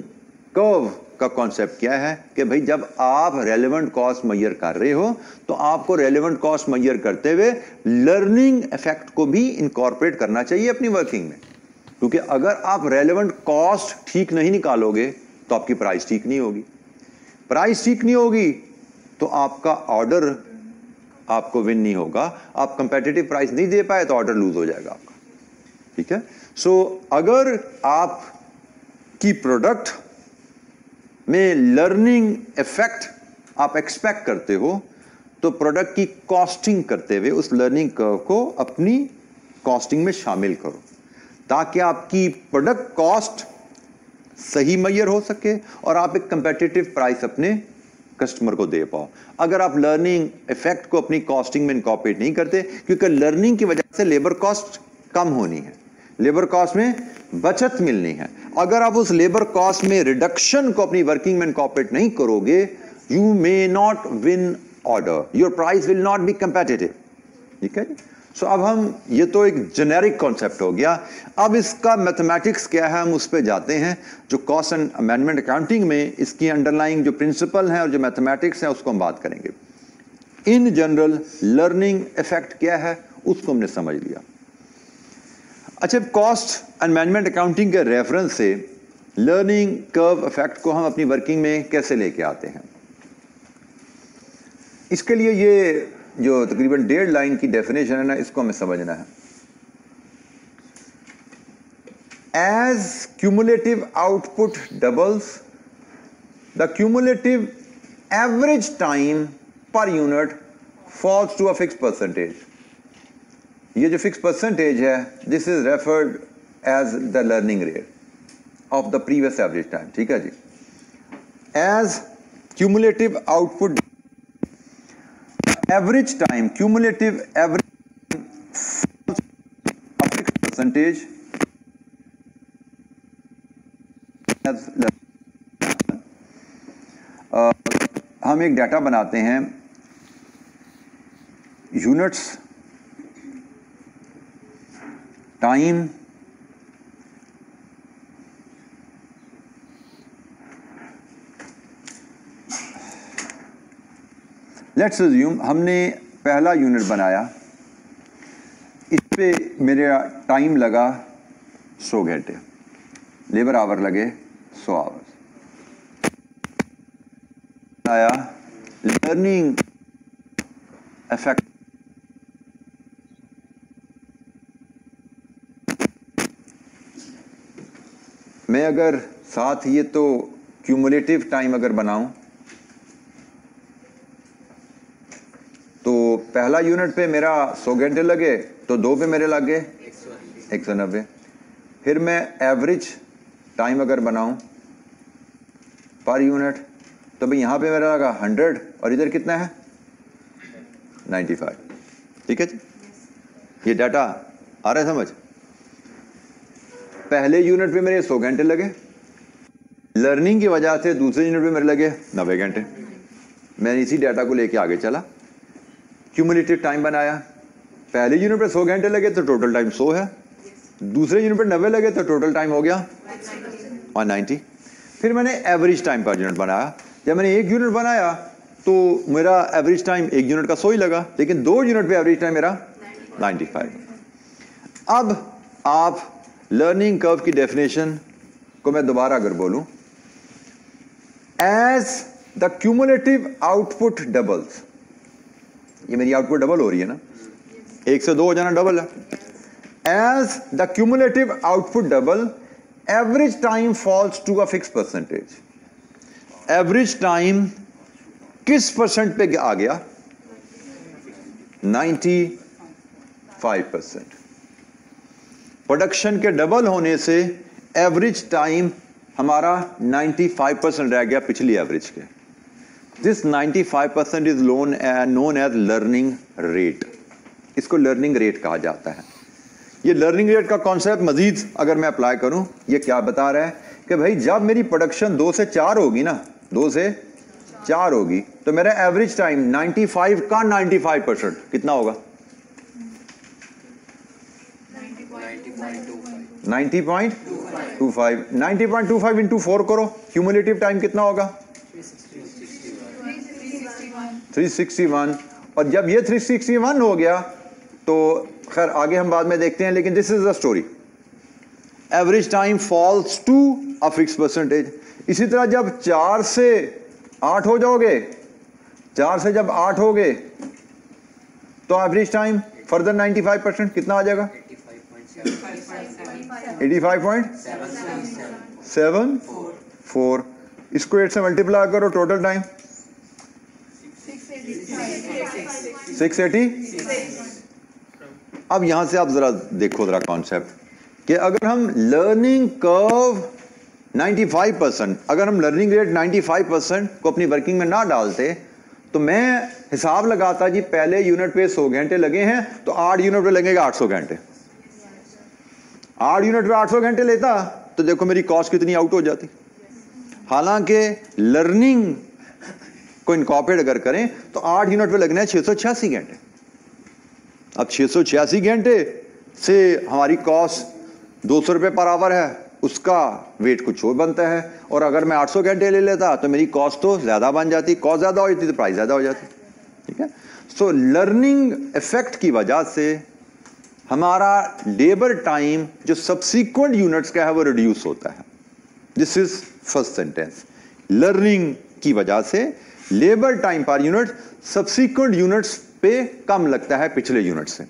कर्व का कॉन्सेप्ट क्या है कि भाई जब आप रेलेवेंट कॉस्ट मेजर कर रहे हो तो आपको रेलेवेंट कॉस्ट मेजर करते हुए लर्निंग इफेक्ट को भी इनकॉर्पोरेट करना चाहिए अपनी वर्किंग में, क्योंकि अगर आप रेलेवेंट कॉस्ट ठीक नहीं निकालोगे तो आपकी प्राइस ठीक नहीं होगी, प्राइस ठीक नहीं होगी तो आपका ऑर्डर आपको विन नहीं होगा, आप कंपेटिटिव प्राइस नहीं दे पाए तो ऑर्डर लूज हो जाएगा आपका। ठीक है, सो अगर आप की प्रोडक्ट में लर्निंग इफेक्ट आप एक्सपेक्ट करते हो तो प्रोडक्ट की कॉस्टिंग करते हुए उस लर्निंग कर्व को अपनी कॉस्टिंग में शामिल करो, ताकि आपकी प्रोडक्ट कॉस्ट सही मेजर हो सके और आप एक कंपेटिटिव प्राइस अपने कस्टमर को दे पाओ। अगर आप लर्निंग इफेक्ट को अपनी कॉस्टिंग में इनकॉर्पोरेट नहीं करते, क्योंकि लर्निंग की वजह से लेबर कॉस्ट कम होनी है, लेबर कॉस्ट में बचत मिलनी है, अगर आप उस लेबर कॉस्ट में रिडक्शन को अपनी वर्किंग में इनकॉर्पोरेट नहीं करोगे, you may not win order, your price will not be competitive. ठीक है, सो अब हम, ये तो एक जेनेरिक कॉन्सेप्ट हो गया, अब इसका मैथमेटिक्स क्या है हम उस पर जाते हैं, जो कॉस्ट एंड अमेंडमेंट अकाउंटिंग में इसकी अंडरलाइंग जो प्रिंसिपल हैं और जो मैथमेटिक्स हैं उसको हम बात करेंगे। इन जनरल लर्निंग इफेक्ट क्या है उसको हमने समझ लिया। अच्छा, कॉस्ट एंड मैनेजमेंट अकाउंटिंग के रेफरेंस से लर्निंग कर्व इफेक्ट को हम अपनी वर्किंग में कैसे लेके आते हैं, इसके लिए ये जो तकरीबन 1.5 लाइन की डेफिनेशन है ना, इसको हमें समझना है। As cumulative output doubles the cumulative average time per unit falls to a fix percentage. ये जो फिक्स परसेंटेज है, this is referred as the learning rate of the previous average time. ठीक है जी, as cumulative output average time, cumulative average fixed percentage हम एक data बनाते हैं, यूनिट्स टाइम लेट्स अज्यूम हमने पहला यूनिट बनाया, इस पे मेरा टाइम लगा 100 घंटे, लेबर आवर लगे 100 आवर्स। आया लर्निंग इफेक्ट, मैं अगर साथ ये तो क्यूमुलेटिव टाइम अगर बनाऊं तो पहला यूनिट पे मेरा 100 घंटे लगे तो 2 पे मेरे लगे 190। फिर मैं एवरेज टाइम अगर बनाऊं पर यूनिट तो भाई यहाँ पे मेरा लगा 100 और इधर कितना है 95। ठीक है जी, ये डाटा आ रहा है समझ। पहले यूनिट पे मेरे 100 घंटे लगे, लर्निंग की वजह से दूसरे यूनिट पे मेरे लगे 90 घंटे। मैंने इसी डाटा को लेके आगे चला, क्यूमुलेटिव टाइम बनाया, पहले यूनिट पे 100 घंटे लगे तो टोटल टाइम 100 है, दूसरे यूनिट पे 90 लगे तो टोटल टाइम हो गया 190। फिर मैंने एवरेज टाइम पर यूनिट बनाया, जब मैंने एक यूनिट बनाया तो मेरा एवरेज टाइम एक यूनिट का 100 ही लगा, लेकिन 2 यूनिट पे एवरेज टाइम मेरा 95। अब आप लर्निंग कर्व की डेफिनेशन को मैं दोबारा अगर बोलूं, as the cumulative output doubles, ये मेरी आउटपुट डबल हो रही है ना, 1 से 2 हो जाना डबल है। As the cumulative output double, average time falls to a fix percentage. Average time किस परसेंट पे आ गया? 95%। प्रोडक्शन के डबल होने से एवरेज टाइम हमारा 95% रह गया पिछली एवरेज के। This 95% is known as learning rate. इसको लर्निंग रेट कहा जाता है। ये लर्निंग रेट का कॉन्सेप्ट मजीद अगर मैं अप्लाई करूं, ये क्या बता रहा है कि भाई जब मेरी प्रोडक्शन 2 से 4 होगी ना, 2 से 4 होगी, तो मेरा एवरेज टाइम 95 का 95% कितना होगा? 90.25। 90.25 इंटू 4 करो, क्यूमुलेटिव टाइम कितना होगा? 361। और जब ये 361 हो गया तो खैर आगे हम बाद में देखते हैं, लेकिन this is the story. Average time falls to a fix percentage. इसी तरह जब 4 से 8 हो जाओगे, 4 से जब 8 हो गए तो एवरेज टाइम फर्दर 95% कितना आ जाएगा? 85.74। इसको 8 से मल्टीप्लाई करो, टोटल टाइम 680। अब यहां से आप जरा देखो जरा कॉन्सेप्ट कि अगर हम लर्निंग कर्व 95%, अगर हम लर्निंग रेट 95% को अपनी वर्किंग में ना डालते तो मैं हिसाब लगाता जी पहले यूनिट पे 100 घंटे लगे हैं तो 8 यूनिट पे लगेगा 800 घंटे। 8 यूनिट पे 800 घंटे लेता तो देखो मेरी कॉस्ट कितनी आउट हो जाती। हालांकि लर्निंग को इनकॉर्पोरेट अगर करें तो 8 यूनिट पे लगना है 686 घंटे। अब 686 घंटे से हमारी कॉस्ट 200 रुपये पर आवर है, उसका वेट कुछ और बनता है। और अगर मैं 800 घंटे ले लेता तो मेरी कॉस्ट तो ज्यादा बन जाती, कॉस्ट ज्यादा हो जाती तो प्राइस ज्यादा हो जाती। ठीक है, सो लर्निंग इफेक्ट की वजह से हमारा लेबर टाइम जो सब्सिक्वेंट यूनिट्स का है वो रिड्यूस होता है। This is first sentence. Learning की वजह से labour time per unit subsequent units पे कम लगता है पिछले यूनिट से।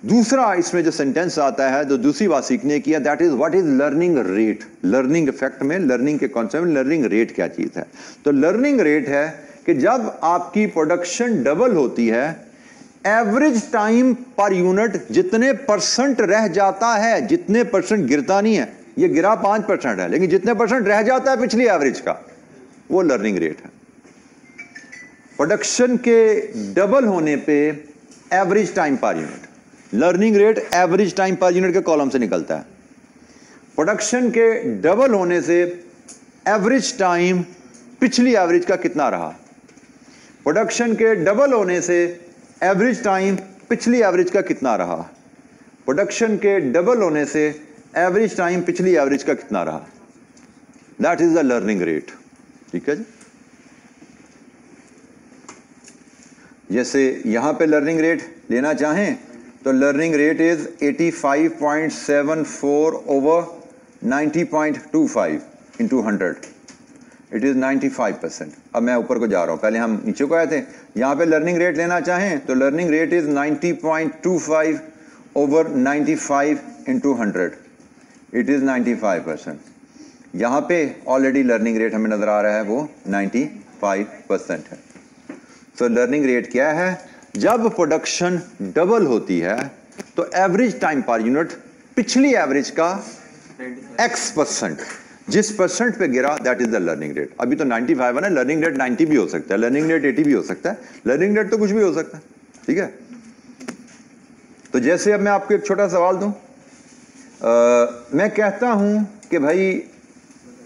दूसरा इसमें जो सेंटेंस आता है, जो दूसरी बात सीखने की है, that is what is learning rate. Learning effect में, लर्निंग के कॉन्सेप्ट में लर्निंग रेट क्या चीज है? तो लर्निंग रेट है कि जब आपकी प्रोडक्शन डबल होती है, एवरेज टाइम पर यूनिट जितने परसेंट रह जाता है, जितने परसेंट गिरता नहीं है, ये गिरा 5% है, लेकिन जितने परसेंट रह जाता है पिछली एवरेज का, वो लर्निंग रेट है। प्रोडक्शन के डबल होने पे average time per unit, learning rate average time per unit के कॉलम से निकलता है। प्रोडक्शन के डबल होने से एवरेज टाइम पिछली एवरेज का कितना रहा। प्रोडक्शन के डबल होने से एवरेज टाइम पिछली एवरेज का कितना रहा। प्रोडक्शन के डबल होने से एवरेज टाइम पिछली एवरेज का कितना रहा। That is the learning rate. ठीक है जी। जैसे यहां पे लर्निंग रेट लेना चाहें तो learning rate is 85.74 over 90.25 into 100, it is 95%। अब मैं ऊपर को जा रहा हूं, पहले हम नीचे को आए थे। यहां पे लर्निंग रेट लेना चाहें तो learning rate is 90.25 over 95 into 100, it is 95%। यहां पे ऑलरेडी लर्निंग रेट हमें नजर आ रहा है वो 95% है। सो लर्निंग रेट क्या है? जब प्रोडक्शन डबल होती है तो एवरेज टाइम पर यूनिट पिछली एवरेज का x%, जिस परसेंट पे गिरा that is the learning rate. अभी तो 95 है ना, लर्निंग रेट 90 भी हो सकता है, लर्निंग रेट 80 भी हो सकता है, लर्निंग रेट तो कुछ भी हो सकता है। ठीक है, तो जैसे अब मैं आपको एक छोटा सवाल दूं, मैं कहता हूं कि भाई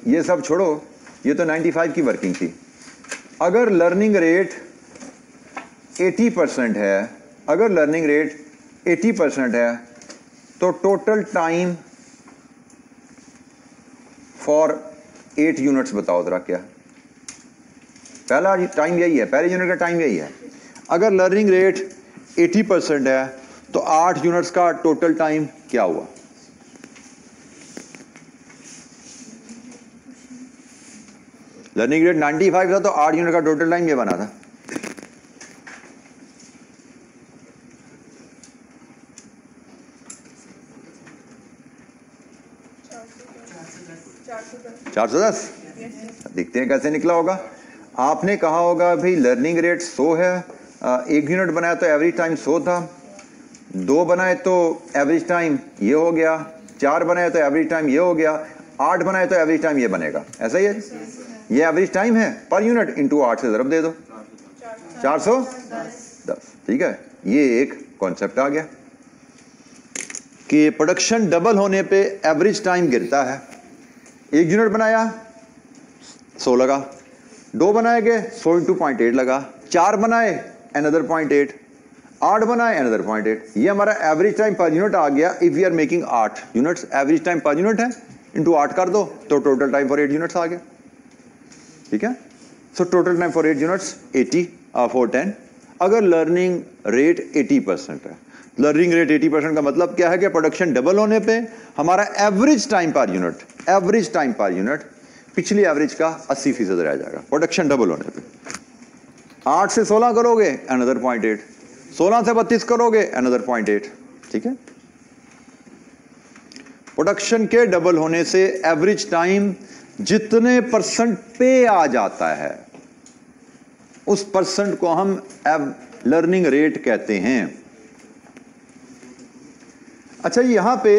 ये सब छोड़ो, ये तो 95 की वर्किंग थी। अगर लर्निंग रेट 80% है, अगर लर्निंग रेट 80% है तो टोटल टाइम फॉर 8 यूनिट्स बताओ जरा क्या। पहला टाइम यही है, पहले यूनिट का टाइम यही है। अगर लर्निंग रेट 80% है तो 8 यूनिट्स का टोटल टाइम क्या हुआ? लर्निंग रेट 95 था तो 8 यूनिट का टोटल टाइम ये बना था। चार सौ दस। देखते हैं कैसे निकला होगा। आपने कहा होगा भाई लर्निंग रेट 100 है, 1 यूनिट बनाया तो एवरेज टाइम 100 था, 2 बनाए तो एवरेज टाइम ये हो गया, 4 बनाए तो एवरेज टाइम ये हो गया, 8 बनाए तो एवरेज टाइम ये बनेगा। ऐसा ही है, ये एवरेज टाइम है पर यूनिट इंटू 8 से ज़रब दे दो, 410। ठीक है, ये एक कॉन्सेप्ट आ गया कि प्रोडक्शन डबल होने पे एवरेज टाइम गिरता है। 1 यूनिट बनाया 100 लगा, 2 बनाए गए 100 इंटू 0.8 लगा, 4 बनाए अनदर 0.8, 8 बनाए अनदर 0.8। ये हमारा एवरेज टाइम पर यूनिट आ गया। If we are making 8 units, average time per unit है, इंटू 8 कर दो तो टोटल टाइम फॉर 8 यूनिट्स आ गया। ठीक है, so total time for 8 units 80 410। अगर लर्निंग रेट 80% है, लर्निंग रेट 80% का मतलब क्या है कि प्रोडक्शन डबल होने पे हमारा एवरेज टाइम पर यूनिट पिछली एवरेज का 80% रह जाएगा प्रोडक्शन डबल होने पे। 8 से 16 करोगे अनदर 0.8, 16 से 32 करोगे अनदर 0.8। ठीक है, प्रोडक्शन के डबल होने से एवरेज टाइम जितने परसेंट पे आ जाता है उस परसेंट को हम लर्निंग रेट कहते हैं। अच्छा, यहां पे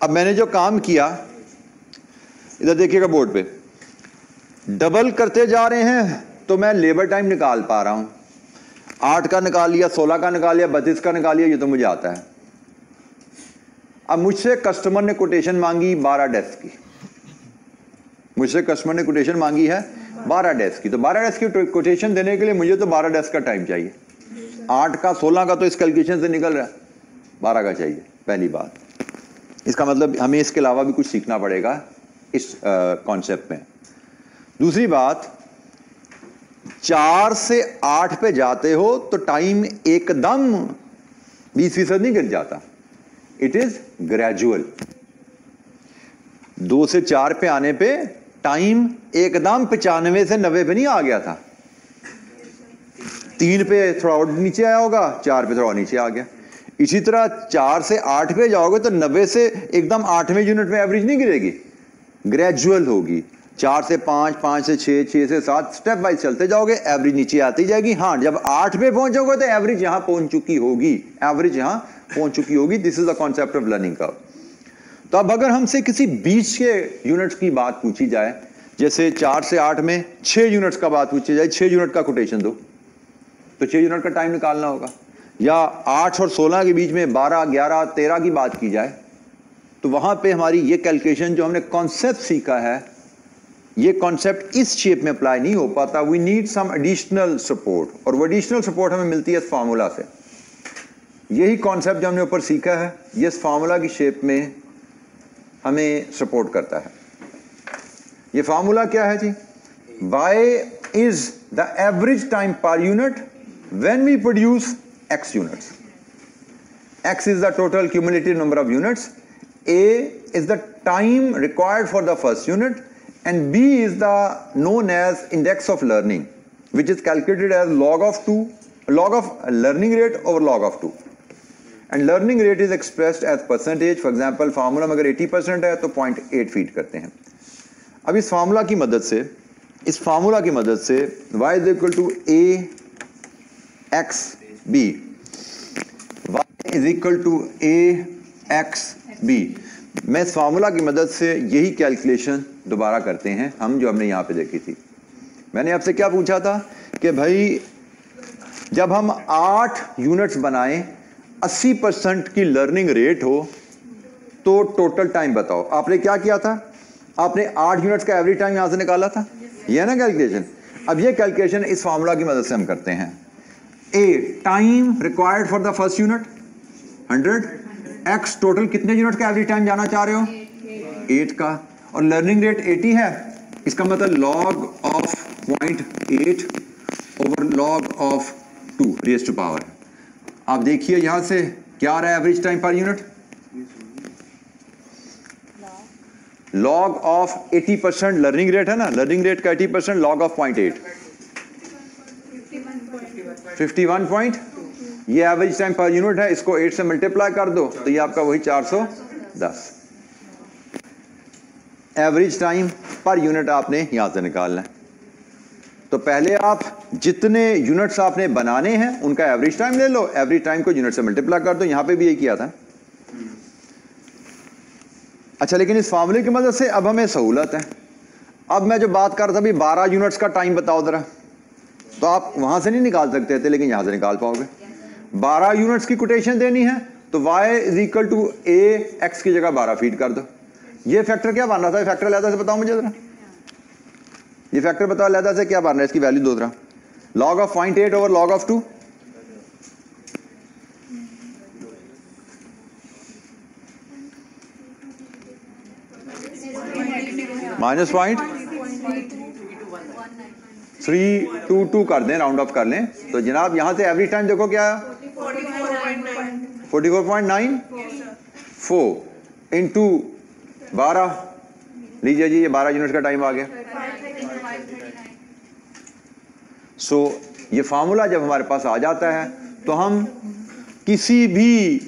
अब मैंने जो काम किया, इधर देखिएगा बोर्ड पे, डबल करते जा रहे हैं तो मैं लेबर टाइम निकाल पा रहा हूं। 8 का निकाल लिया, 16 का निकाल लिया, 32 का निकाल लिया, ये तो मुझे आता है। अब मुझसे कस्टमर ने कोटेशन मांगी 12 डेस्क की, मुझसे कस्टमर ने कोटेशन मांगी है 12 डेस्क की, तो 12 डेस्क की कोटेशन देने के लिए मुझे तो 12 डेस्क का टाइम चाहिए। 8 का 16 का तो इस कैलकुलेशन से निकल रहा है, 12 का चाहिए। पहली बात, इसका मतलब हमें इसके अलावा भी कुछ सीखना पड़ेगा इस कॉन्सेप्ट में। दूसरी बात, 4 से 8 पे जाते हो तो टाइम एकदम 20% नहीं गिर जाता, इट इज ग्रेजुअल। 2 से 4 पे आने पे टाइम एकदम 95 से 90 पे नहीं आ गया था, 3 पे थोड़ा और नीचे आया होगा, 4 पे थोड़ा और नीचे आ गया। इसी तरह 4 से 8 पे जाओगे तो 90 से एकदम 8वें यूनिट में एवरेज नहीं गिरेगी, ग्रेजुअल होगी। 4 से 5, 5 से 6, 6 से 7 स्टेप वाइज चलते जाओगे, एवरेज नीचे आती जाएगी। हाँ, जब 8 पे पहुंचोगे तो एवरेज यहां पहुंच चुकी होगी, एवरेज यहां पहुंच चुकी होगी। This is the concept of learning curve. तो अब अगर हमसे किसी बीच के यूनिट्स की बात पूछी जाए, जैसे 4 से 8 में 6 यूनिट्स का बात पूछी जाए, 6 यूनिट का कोटेशन दो, तो 6 यूनिट का टाइम निकालना होगा। या 8 और 16 के बीच में 12, 11, 13 की बात की जाए, तो वहां पे हमारी ये कैलकुलेशन जो हमने कॉन्सेप्ट सीखा है, ये कॉन्सेप्ट इस शेप में अप्लाई नहीं हो पाता। We need some additional support, और वो एडिशनल सपोर्ट हमें मिलती है इस फार्मूला से। यही कॉन्सेप्ट जो हमने ऊपर सीखा है, ये इस फार्मूला की शेप में हमें सपोर्ट करता है। ये फार्मूला क्या है जी? Y is the average time per unit when we produce X units. X is the total cumulative number of units. A is the time required for the first unit, and B is the known as index of learning, which is calculated as log of learning rate over log of 2. And learning rate is expressed as percentage. For example, formula में अगर 80% है तो 0.8 feed करते हैं। अब इस formula की मदद से y is equal to a x b, y is equal to a x b। मैं इस फार्मूला की मदद से यही कैलकुलेशन दोबारा करते हैं हम, जो हमने यहाँ पे देखी थी। मैंने आपसे क्या पूछा था कि भाई जब हम 8 यूनिट्स बनाएं, 80% की लर्निंग रेट हो तो टोटल टाइम बताओ। आपने क्या किया था? आपने 8 यूनिट्स का एवरेज टाइम यहां से निकाला था, ये ना कैलकुलेशन। अब ये कैलकुलेशन इस फार्मूला की मदद से हम करते हैं। ए time required for the first unit 100, x total कितने यूनिट का एवरेज टाइम जाना चाह रहे हो? 8 का, और लर्निंग रेट 80 है, इसका मतलब log of 0.8 over log of 2 raise to power. आप देखिए यहां से क्या आ रहा है average time per unit? Log of 80%, learning rate है ना, लर्निंग रेट का 80% लॉग ऑफ 0.8, 51 ये एवरेज टाइम पर यूनिट है, इसको 8 से मल्टीप्लाई कर दो तो ये आपका वही 410 एवरेज टाइम पर यूनिट आपने यहां से निकालना है। तो पहले आप जितने यूनिट्स आपने बनाने हैं उनका एवरेज टाइम ले लो, एवरेज टाइम को यूनिट से मल्टीप्लाई कर दो, यहां पे भी ये किया था। अच्छा, लेकिन इस फार्मूले की मदद से अब हमें सहूलत है। अब मैं जो बात कर रहा था भी 12 यूनिट्स का टाइम बताओ जरा, तो आप वहां से नहीं निकाल सकते थे, लेकिन यहां से निकाल पाओगे। 12 यूनिट्स की कोटेशन देनी है तो y is equal to a, x की जगह 12 फीड कर दो। ये फैक्टर क्या बन रहा था, फैक्टर लहदा से बताओ मुझे जरा, ये फैक्टर बताओ लहदा से क्या बन रहा है, इसकी वैल्यू दो जरा। Log of 0.8 over log of 2, -0.322 कर दें, राउंड ऑफ कर लें। तो जनाब यहां से एवरेज टाइम देखो क्या है, 44.94 इंटू 12, लीजिए जी ये 12 यूनिट का टाइम आ गया। सो ये फार्मूला जब हमारे पास आ जाता है तो हम किसी भी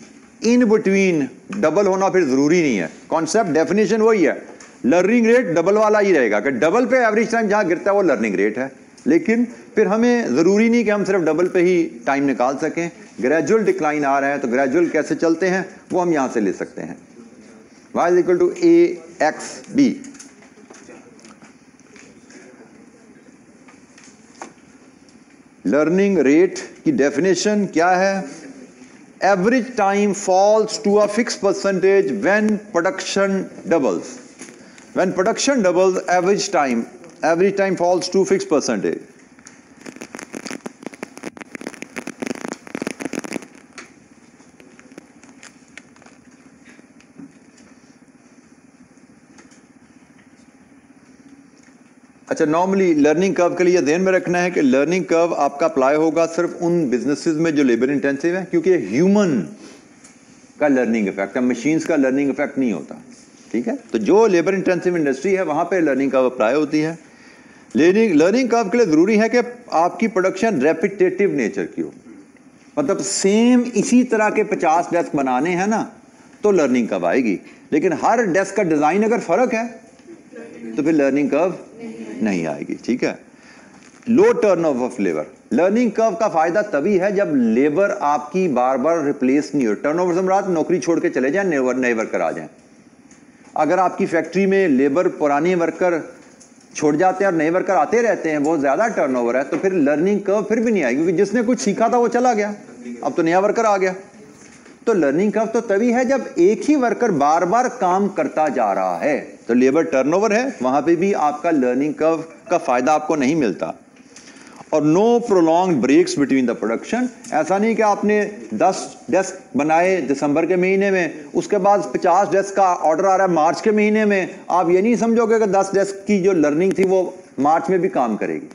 इन बिटवीन डबल होना फिर जरूरी नहीं है। कॉन्सेप्ट डेफिनेशन वही है, लर्निंग रेट डबल वाला ही रहेगा कि डबल पे एवरेज टाइम जहां गिरता है वो लर्निंग रेट है, लेकिन फिर हमें जरूरी नहीं कि हम सिर्फ डबल पे ही टाइम निकाल सकें। ग्रेजुअल डिक्लाइन आ रहा है तो ग्रेजुअल कैसे चलते हैं वो हम यहां से ले सकते हैं। y is equal to AXB। Learning rate की डेफिनेशन क्या है, average time falls to a fix percentage when production doubles. When production doubles average time falls to fix percentage. अच्छा, नॉर्मली लर्निंग कर्व के लिए ध्यान में रखना है कि लर्निंग कर्व आपका अप्लाई होगा सिर्फ उन बिजनेसेस में जो लेबर इंटेंसिव है, क्योंकि ह्यूमन का लर्निंग इफेक्ट है, मशीन्स का लर्निंग इफेक्ट नहीं होता। ठीक है, तो जो लेबर इंटेंसिव इंडस्ट्री है वहां पे लर्निंग कर्व अप्लाई होती है। लर्निंग कर्व के लिए जरूरी है कि आपकी प्रोडक्शन रेपिटेटिव नेचर की हो, मतलब सेम इसी तरह के 50 डेस्क बनाने हैं ना तो लर्निंग कर्व आएगी, लेकिन हर डेस्क का डिजाइन अगर फर्क है तो फिर लर्निंग कर्व नहीं आएगी। ठीक है, low turnover of labour. Learning curve का फायदा तभी है जब लेबर आपकी बार बार रिप्लेस नहीं हो। टर्नओवर से मुराद नौकरी छोड़ के चले जाएं, नए वर्कर आ जाएं। अगर आपकी फैक्ट्री में लेबर पुराने वर्कर छोड़ जाते हैं और नए वर्कर आते रहते हैं, बहुत ज्यादा टर्नओवर है, तो फिर लर्निंग कर्व फिर भी नहीं आएगी, क्योंकि जिसने कुछ सीखा था वो चला गया, अब तो नया वर्कर आ गया। तो लर्निंग कर्व तो तभी है जब एक ही वर्कर बार बार काम करता जा रहा है, तो लेबर टर्नओवर है, वहां पे भी आपका लर्निंग कर्व का फायदा आपको नहीं मिलता। और no prolong breaks between the production. ऐसा नहीं कि आपने 10 डेस्क बनाए दिसंबर के महीने में, उसके बाद 50 डेस्क का ऑर्डर आ रहा है मार्च के महीने में, आप ये नहीं समझोगे कि 10 डेस्क की जो लर्निंग थी वो मार्च में भी काम करेगी।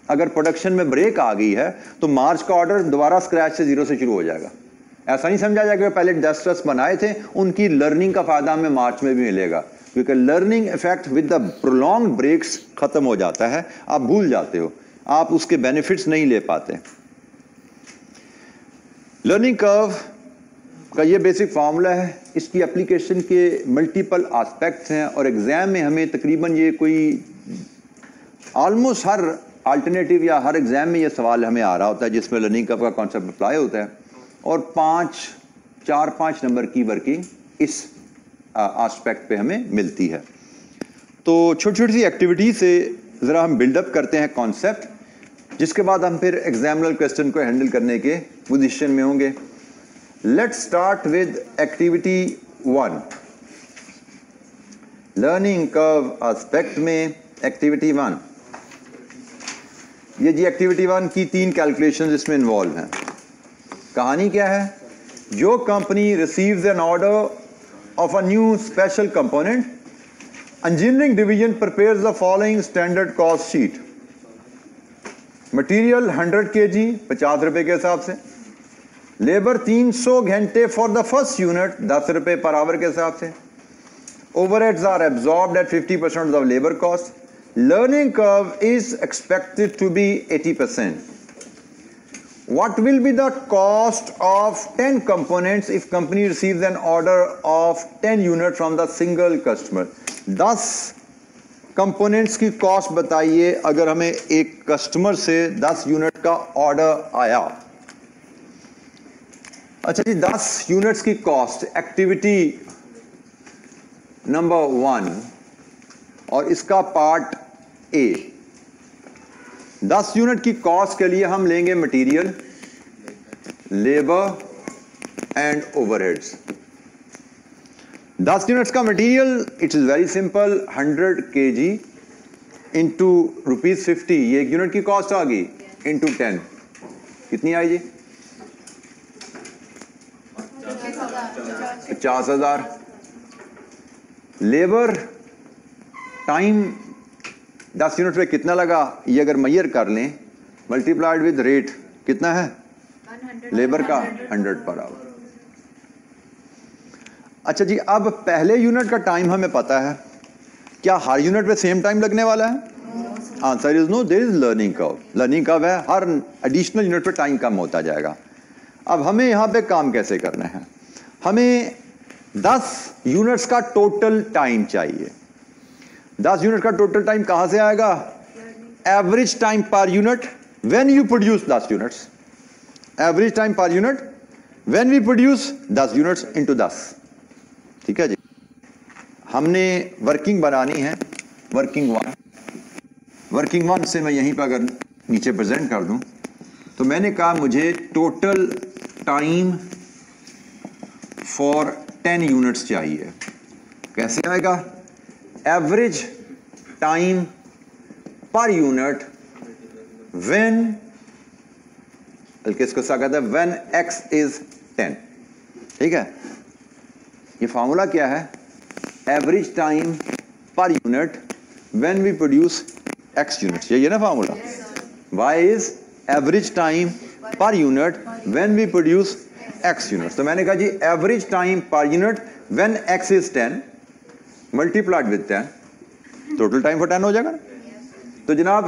अगर प्रोडक्शन में ब्रेक आ गई है तो मार्च का ऑर्डर दोबारा स्क्रैच से 0 से शुरू हो जाएगा। ऐसा नहीं समझा जाएगा कि पहले 10 डेस्क बनाए थे, उनकी लर्निंग का फायदा हमें मार्च में भी मिलेगा, क्योंकि learning effect with the prolong breaks खत्म हो जाता है, आप भूल जाते हो, आप उसके बेनिफिट्स नहीं ले पाते। लर्निंग कर्व का ये बेसिक फार्मूला है, इसकी एप्लीकेशन के मल्टीपल एस्पेक्ट्स हैं और एग्जाम में हमें तकरीबन ये कोई ऑलमोस्ट हर अल्टरनेटिव या हर एग्जाम में ये सवाल हमें आ रहा होता है जिसमें लर्निंग कर्व का कॉन्सेप्ट अप्लाई होता है, और 4-5 नंबर की वर्किंग इस एस्पेक्ट पे हमें मिलती है। तो छोटी छोटी सी एक्टिविटी से ज़रा हम बिल्डअप करते हैं कॉन्सेप्ट, जिसके बाद हम फिर एग्जामिनर क्वेश्चन को हैंडल करने के पोजीशन में होंगे। Let's start with activity 1। Learning curve aspect में एक्टिविटी 1, ये जी एक्टिविटी 1 की 3 कैलकुलेशंस इसमें इन्वॉल्व हैं। कहानी क्या है, जो company receives N order of a new special component, engineering division prepares the following standard cost sheet. Material 100 kg 50 रुपए के हिसाब से, लेबर 300 घंटे फॉर द फर्स्ट यूनिट 10 रुपए पर आवर के हिसाब से, Overheads are absorbed at 50% of labor cost. Learning curve is expected to be 80%. What will be the cost of 10 components if company receives an order of 10 units from the single customer? 10 components की cost बताइए अगर हमें एक customer से 10 unit का order आया। अच्छा जी, 10 यूनिट्स की कॉस्ट, एक्टिविटी नंबर 1 और इसका पार्ट ए। 10 यूनिट की कॉस्ट के लिए हम लेंगे material, labour and overheads. 10 units का material, it is very simple, 100 kg into ₹50, ये एक यूनिट की कॉस्ट आ गई, इंटू 10 कितनी आई जी? 50,000। लेबर टाइम 10 यूनिट पे कितना लगा, ये अगर मैयर कर लें, मल्टीप्लाइड विद रेट कितना है लेबर का 100 पर आवर। अच्छा जी, अब पहले यूनिट का टाइम हमें पता है, क्या हर यूनिट पे सेम टाइम लगने वाला है? Answer is no, there is learning curve. Learning curve है, हर एडिशनल यूनिट पे टाइम कम होता जाएगा। अब हमें यहाँ पे काम कैसे करना है, हमें 10 यूनिट्स का टोटल टाइम चाहिए। 10 यूनिट का टोटल टाइम कहां से आएगा? Average time per unit when you produce 10 units. Average time per unit when we produce 10 units into 10। ठीक है जी, हमने वर्किंग बनानी है, वर्किंग 1। वर्किंग 1 से मैं यहीं पर अगर नीचे प्रेजेंट कर दूं तो मैंने कहा मुझे टोटल टाइम फॉर 10 यूनिट्स चाहिए। कैसे आएगा? Average time per unit when, बल्कि इसको क्या कहते हैं, व्हेन x इज 10। ठीक है, ये फॉर्मूला क्या है? Average time per unit when we produce x units, यही है ना formula. y is average time per unit when we produce x units. तो मैंने कहा जी average time per unit when x is 10 multiplied with 10, total time for 10 हो जाएगा। तो जनाब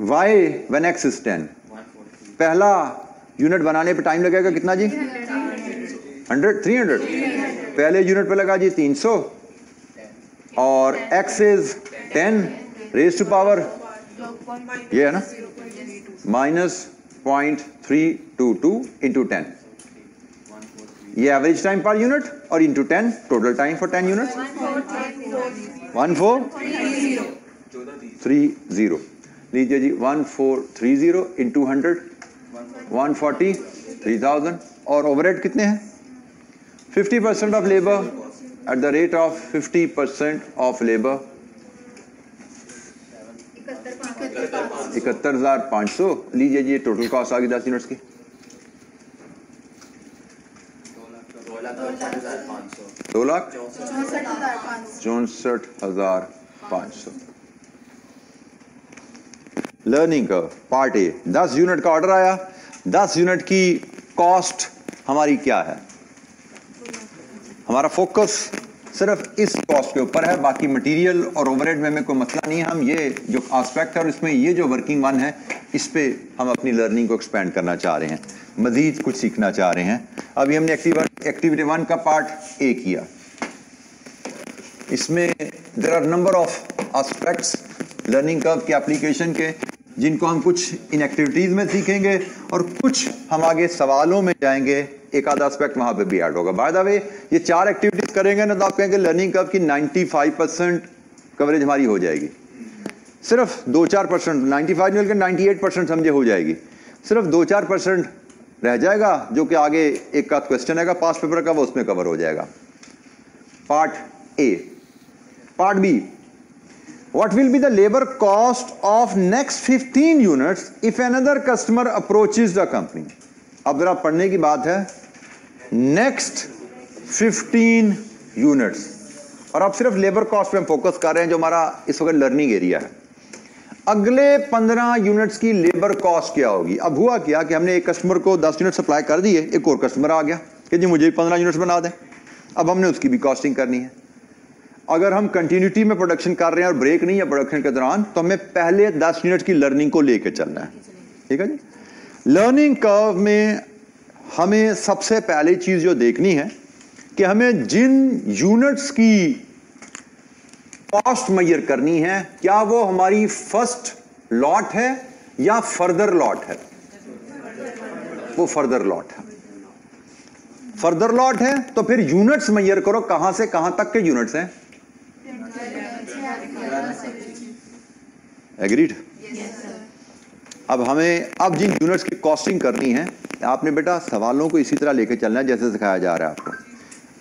y व्हेन x इज 10, पहला यूनिट बनाने पे टाइम लगेगा कितना जी? 300। पहले यूनिट पे लगा जी 300 और x is 10 raise to power, ये है ना, -0.322 इंटू 10। ये एवरेज टाइम पर यूनिट और into 10 total time for 10 unit 1430। लीजिए जी 1430 इंटू 100 140,000। और ओवरहेड कितने हैं? 50% of labour at the rate of 50% of labour 71,500। लीजिए जी टोटल कॉस्ट आ गई 10 यूनिट्स की 2,64,500। Learning curve part A, 10 unit का ऑर्डर आया, 10 यूनिट की कॉस्ट हमारी क्या है? हमारा फोकस सिर्फ इस कॉस्ट के ऊपर है, बाकी मटेरियल और ओवरहेड में हमें कोई मसला नहीं है। हम ये जो एस्पेक्ट है और इसमें ये जो वर्किंग 1 है, इस पे हम अपनी लर्निंग को एक्सपेंड करना चाह रहे हैं, मजीद कुछ सीखना चाह रहे हैं। अभी हमने एक्टिविटी 1 का पार्ट ए किया, इसमें there are number of aspects learning curve के एप्लीकेशन के, जिनको हम कुछ इन एक्टिविटीज में सीखेंगे और कुछ हम आगे सवालों में जाएंगे, एक आधा एस्पेक्ट वहां पे भी ऐड होगा। बाय द वे ये 4 एक्टिविटीज करेंगे ना तो आप कहेंगे लर्निंग कर्व की 95% कवरेज हमारी हो जाएगी। सिर्फ 2-4%, 95 नहीं बल्कि 98% समझे हो जाएगी, सिर्फ 2-4% रह जाएगा जो कि आगे एक का क्वेश्चन आएगा पास पेपर का, वो उसमें कवर हो जाएगा। Part A. Part B, what will be the labor cost of next 15 units if another customer approaches the company? अब जरा पढ़ने की बात है, next 15 units, और अब सिर्फ लेबर कॉस्ट पे हम फोकस कर रहे हैं जो हमारा इस वक्त लर्निंग एरिया है। अगले 15 यूनिट्स की लेबर कॉस्ट क्या होगी? अब हुआ क्या कि हमने एक कस्टमर को 10 यूनिट सप्लाई कर दिए, एक और कस्टमर आ गया कि जी मुझे 15 यूनिट्स बना दें। अब हमने उसकी भी कॉस्टिंग करनी है। अगर हम कंटिन्यूटी में प्रोडक्शन कर रहे हैं और ब्रेक नहीं है प्रोडक्शन के दौरान, तो हमें पहले 10 यूनिट की लर्निंग को लेके चलना है। ठीक है जी। लर्निंग कर्व में हमें सबसे पहली चीज जो देखनी है कि हमें जिन यूनिट्स की कॉस्ट मेजर करनी है, क्या वो हमारी फर्स्ट लॉट है या फर्दर लॉट है? वो फर्दर लॉट है। फर्दर लॉट है तो फिर यूनिट्स मेजर करो, कहां से कहां तक के यूनिट्स हैं? एग्रीड? अब हमें जिन यूनिट्स की कॉस्टिंग करनी है, आपने बेटा सवालों को इसी तरह लेके चलना है जैसे सिखाया जा रहा है आपको।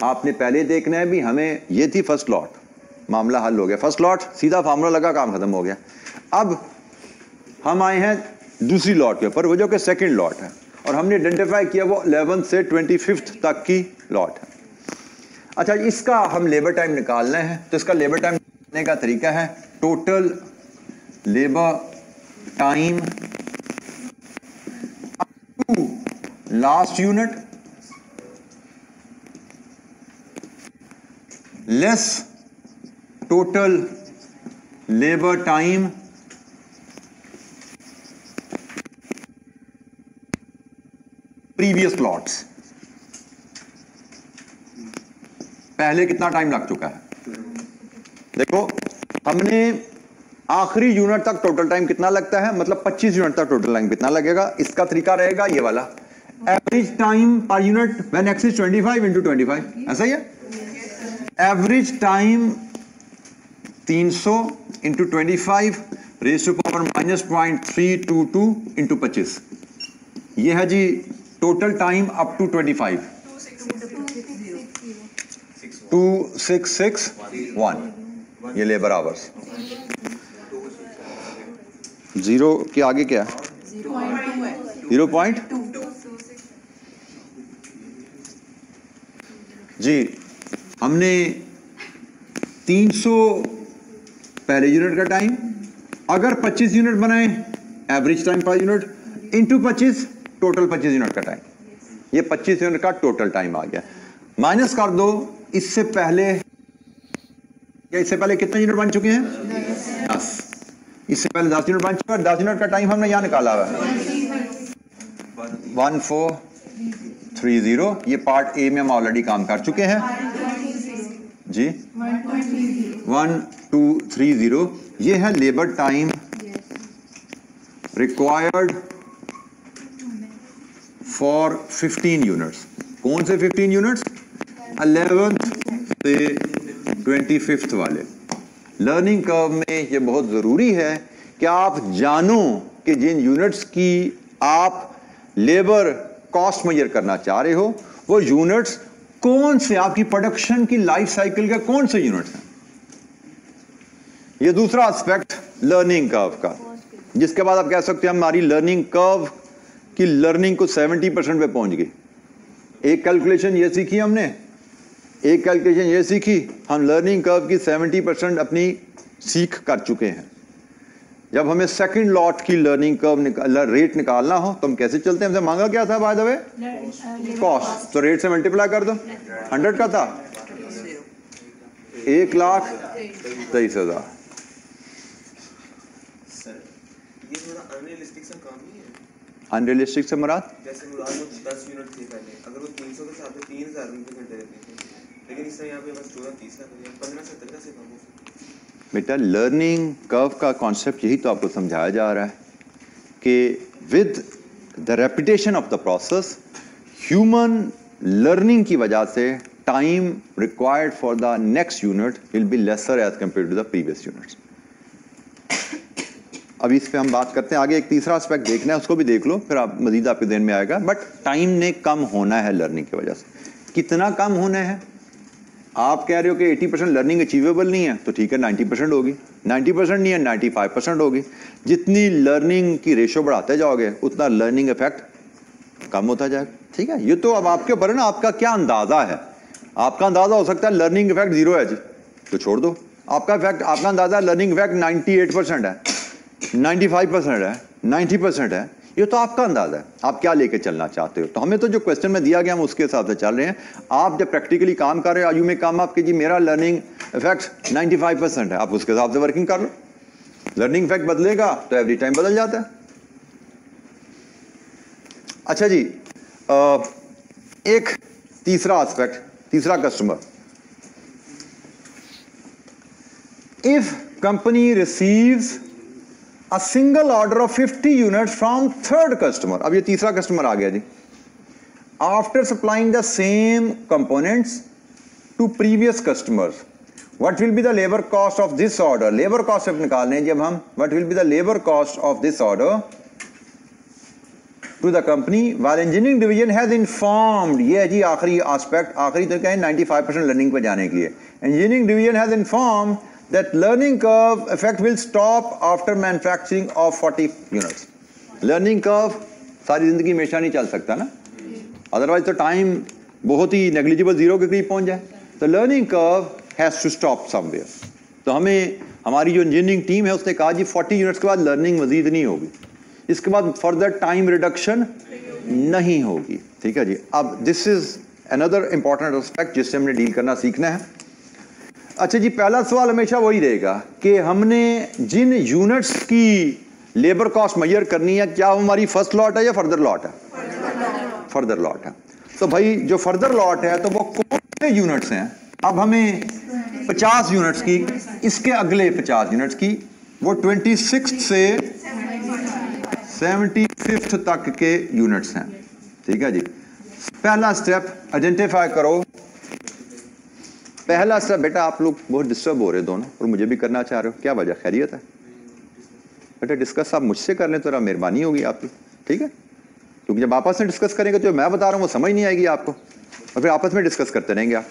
आपने पहले देखना है भी हमें ये थी फर्स्ट लॉट, मामला हल हो गया, फर्स्ट लॉट सीधा फार्मूला लगा, काम खत्म हो गया। अब हम आए हैं दूसरी लॉट के ऊपर, वो जो कि सेकंड लॉट है, और हमने आइडेंटिफाई किया वो 11 से 25 तक की लॉट है। अच्छा, इसका हम लेबर टाइम निकालना है, तो इसका लेबर टाइम निकालने का तरीका है total labour time last unit less total labour time previous lots. पहले कितना टाइम लग चुका है? देखो, हमने आखिरी यूनिट तक टोटल टाइम कितना लगता है, मतलब 25 यूनिट तक टोटल टाइम कितना लगेगा। इसका तरीका रहेगा ये वाला, average time per unit when X is 25 into 25, ऐसा ही है। Average time 300 into 25 raise to power -0.322 into 25, ये है जी टोटल टाइम अप टू 25, 2661, ये लेबर आवर्स। 0 के आगे क्या है? 0.2 जी। हमने 300 पहले यूनिट का टाइम, अगर 25 यूनिट बनाए average time per unit into 25 total 25 unit का टाइम, ये 25 यूनिट का टोटल टाइम आ गया। माइनस कर दो इससे पहले, या इससे पहले कितने यूनिट बन चुके हैं? 10। इससे पहले 10 यूनिट बन चुका है। 10 यूनिट का टाइम हमने यहां निकाला हुआ है 1430। ये पार्ट ए में हम ऑलरेडी काम कर चुके हैं जी। 1230 ये है labour time required for 15 units. कौन से 15 यूनिट्स? 11th से 25th वाले। लर्निंग कर्व में ये बहुत ज़रूरी है कि आप जानो कि जिन यूनिट्स की आप लेबर कॉस्ट मेजर करना चाह रहे हो, वो यूनिट्स कौन से आपकी प्रोडक्शन की लाइफ साइकिल के कौन से यूनिट्स हैं। ये दूसरा एस्पेक्ट लर्निंग कर्व का, जिसके बाद आप कह सकते हैं हमारी लर्निंग कर्व की लर्निंग को 70% पे पहुंच गई। एक कैलकुलेशन ये सीखी हमने, एक कैलकुलेशन ये सीखी, हम लर्निंग कर्व की 70% अपनी सीख कर चुके हैं। जब हमें सेकंड लॉट की लर्निंग कर्व रेट निकालना हो तो हम कैसे चलते हैं? हमसे मांगा क्या था बाय द वे? कॉस्ट। तो रेट से मल्टीप्लाई कर दो, 100 का था 1,23,000। अनरियलिस्टिक से मुराद जैसे मुराद 10 यूनिट थे पहले, अगर वो 300 के साथ 3000 रुपए घंटे देते थे, लेकिन इस तरह यहाँ पे बस 14-30 लाख 15-70 का से कम हो सकता। बेटा लर्निंग कर्व का कॉन्सेप्ट यही तो आपको समझाया जा रहा है कि with the repetition of the process, human learning की वजह से time required for the next unit will be lesser as compare to the previous units. अब इस पे हम बात करते हैं आगे। एक तीसरा एस्पेक्ट देखना है, उसको भी देख लो, फिर आप मजीद आपके ध्यान में आएगा। बट टाइम ने कम होना है लर्निंग की वजह से। कितना कम होना है? आप कह रहे हो कि 80% लर्निंग अचीवेबल नहीं है, तो ठीक है 90% होगी। 90% नहीं है 95% होगी। जितनी लर्निंग की रेशो बढ़ाते जाओगे उतना लर्निंग इफेक्ट कम होता जाएगा। ठीक है, ये तो अब आपके ऊपर है ना, आपका क्या अंदाजा है। आपका अंदाजा हो सकता है लर्निंग इफेक्ट 0 है जी, तो छोड़ दो। आपका अंदाजा लर्निंग इफेक्ट 98% है, 95% है, 90% है, ये तो आपका अंदाजा है, आप क्या लेके चलना चाहते हो। तो हमें तो जो क्वेश्चन में दिया गया हम उसके हिसाब से चल रहे हैं। आप जब प्रैक्टिकली काम कर रहे हो, आयु में काम आप कीजिए, मेरा लर्निंग इफेक्ट 95% है, आप उसके हिसाब से वर्किंग कर लो। लर्निंग इफेक्ट बदलेगा तो एवरी टाइम बदल जाता है। अच्छा जी, एक तीसरा एस्पेक्ट, तीसरा customer, if company receives a single order of 50 units from third customer, अब ये तीसरा कस्टमर आ गया जी, after supplying the same components to previous customers, what will be the labor cost of this order? labor cost अब निकालने हैं जब हम, what will be the labor cost of this order to the company while engineering division has informed, ये है जी आखिरी aspect, आखिरी तो कहें 95% लर्निंग पे जाने के लिए, engineering division has informed that learning curve effect will stop after manufacturing of 40 units. learning curve सारी जिंदगी हमेशा नहीं चल सकता ना, अदरवाइज तो टाइम बहुत ही नेग्लिजिबल जीरो के करीब पहुंच जाए। तो learning curve has to stop somewhere। तो हमें, हमारी जो इंजीनियरिंग टीम है उसने कहा जी 40 यूनिट्स के बाद लर्निंग मजीद नहीं होगी, इसके बाद फर्दर टाइम रिडक्शन नहीं होगी। ठीक है जी। अब this is another important aspect जिससे हमने डील करना सीखना है। अच्छा जी, पहला सवाल हमेशा वही रहेगा कि हमने जिन यूनिट्स की लेबर कॉस्ट मेजर करनी है, क्या वो हमारी फर्स्ट लॉट है या फर्दर लॉट है? फर्दर लॉट है। तो भाई जो फर्दर लॉट है तो वो कौन से यूनिट्स हैं? अब हमें 50 यूनिट्स की, इसके अगले 50 यूनिट्स की, वो 26 से 75 तक के यूनिट्स हैं। ठीक है जी। पहला स्टेप आइडेंटिफाई करो। पहला स्टेप, बेटा आप लोग बहुत डिस्टर्ब हो रहे दोनों और मुझे भी करना चाह रहे हो, क्या वजह? खैरियत है बेटा? डिस्कस आप मुझसे कर लें तो मेरा मेहरबानी होगी आपकी। ठीक है, क्योंकि जब आपस में डिस्कस करेंगे तो मैं बता रहा हूँ वो समझ नहीं आएगी आपको, और फिर आपस में डिस्कस करते रहेंगे आप।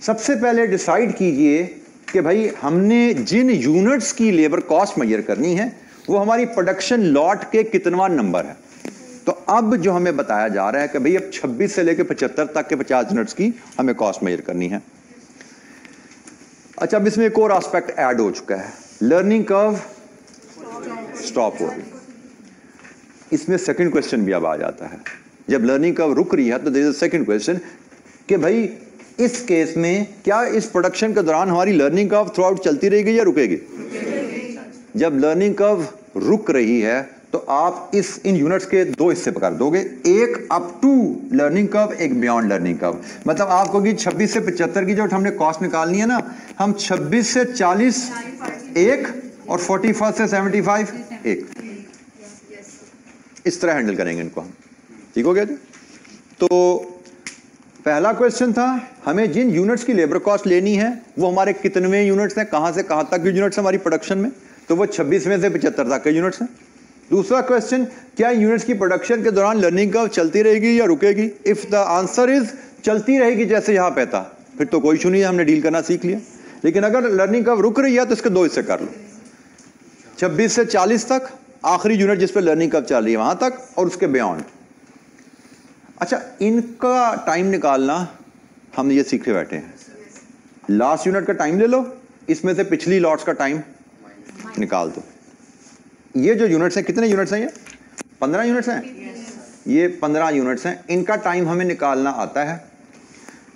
सबसे पहले डिसाइड कीजिए कि भाई हमने जिन यूनिट्स की लेबर कॉस्ट मेजर करनी है वो हमारी प्रोडक्शन लॉट के कितनवा नंबर है। तो अब जो हमें बताया जा रहा है कि भाई अब 26 से लेकर 75 तक के 50 यूनिट्स की हमें कॉस्ट मेजर करनी है। अच्छा, अब इसमें एक और एस्पेक्ट ऐड हो चुका है, लर्निंग कर्व स्टॉप हो रही। इसमें सेकंड क्वेश्चन भी अब आ जाता है, जब लर्निंग कर्व रुक रही है तो देयर इज सेकंड क्वेश्चन कि भाई इस केस में क्या इस प्रोडक्शन के दौरान हमारी लर्निंग कर्व थ्रू आउट चलती रहेगी या रुकेगी? जब लर्निंग कर्व रुक रही है तो आप इन यूनिट्स के दो हिस्से कर दोगे, एक अप टू लर्निंग कर्व, एक बियॉन्ड लर्निंग कर्व। मतलब आपको कि 26 से 75 की जो हमने कॉस्ट निकालनी है ना, हम 26 से 40 एक और 41 से 75 एक, इस तरह हैंडल करेंगे इनको हम। ठीक हो गया जी। तो पहला क्वेश्चन था हमें जिन यूनिट्स की लेबर कॉस्ट लेनी है वो हमारे कितने यूनिट्स हैं, कहां से कहां तक की यूनिट्स हमारी प्रोडक्शन में, तो वो 26 में से 75 तक के यूनिट्स हैं। दूसरा क्वेश्चन, क्या यूनिट्स की प्रोडक्शन के दौरान लर्निंग कर्व चलती रहेगी या रुकेगी? इफ द आंसर इज चलती रहेगी जैसे यहां पे था, फिर तो कोई इशू नहीं है, हमने डील करना सीख लिया। लेकिन अगर लर्निंग कर्व रुक रही है तो इसके दो हिस्से कर लो, 26 से 40 तक, आखिरी यूनिट जिस पे लर्निंग कर्व चल रही है वहां तक, और उसके बियॉन्ड। अच्छा, इनका टाइम निकालना हम ये सीख के बैठे हैं। लास्ट यूनिट का टाइम ले लो, इसमें से पिछली लॉट्स का टाइम निकाल दो। ये जो यूनिट्स हैं, कितने यूनिट्स हैं? ये 15 यूनिट्स हैं। ये 15 यूनिट्स हैं, इनका टाइम हमें निकालना आता है।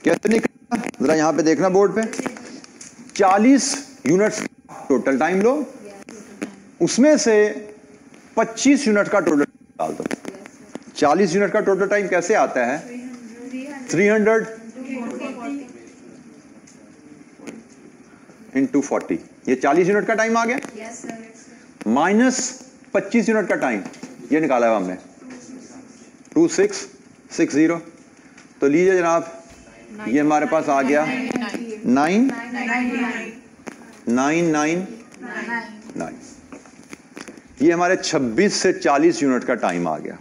कैसे निकालना? जरा यहां पे देखना बोर्ड पे, 40 यूनिट्स टोटल टाइम लो, उसमें से 25 यूनिट का टोटल निकाल दो। 40 यूनिट का टोटल टाइम कैसे आता है? 300 इंटू 40, ये 40 यूनिट का टाइम आ गया, माइनस 25 यूनिट का टाइम, ये निकाला है हमने 2660। तो लीजिए जनाब, ये हमारे पास आ गया 9999। ये हमारे 26 से 40 यूनिट का टाइम आ गया।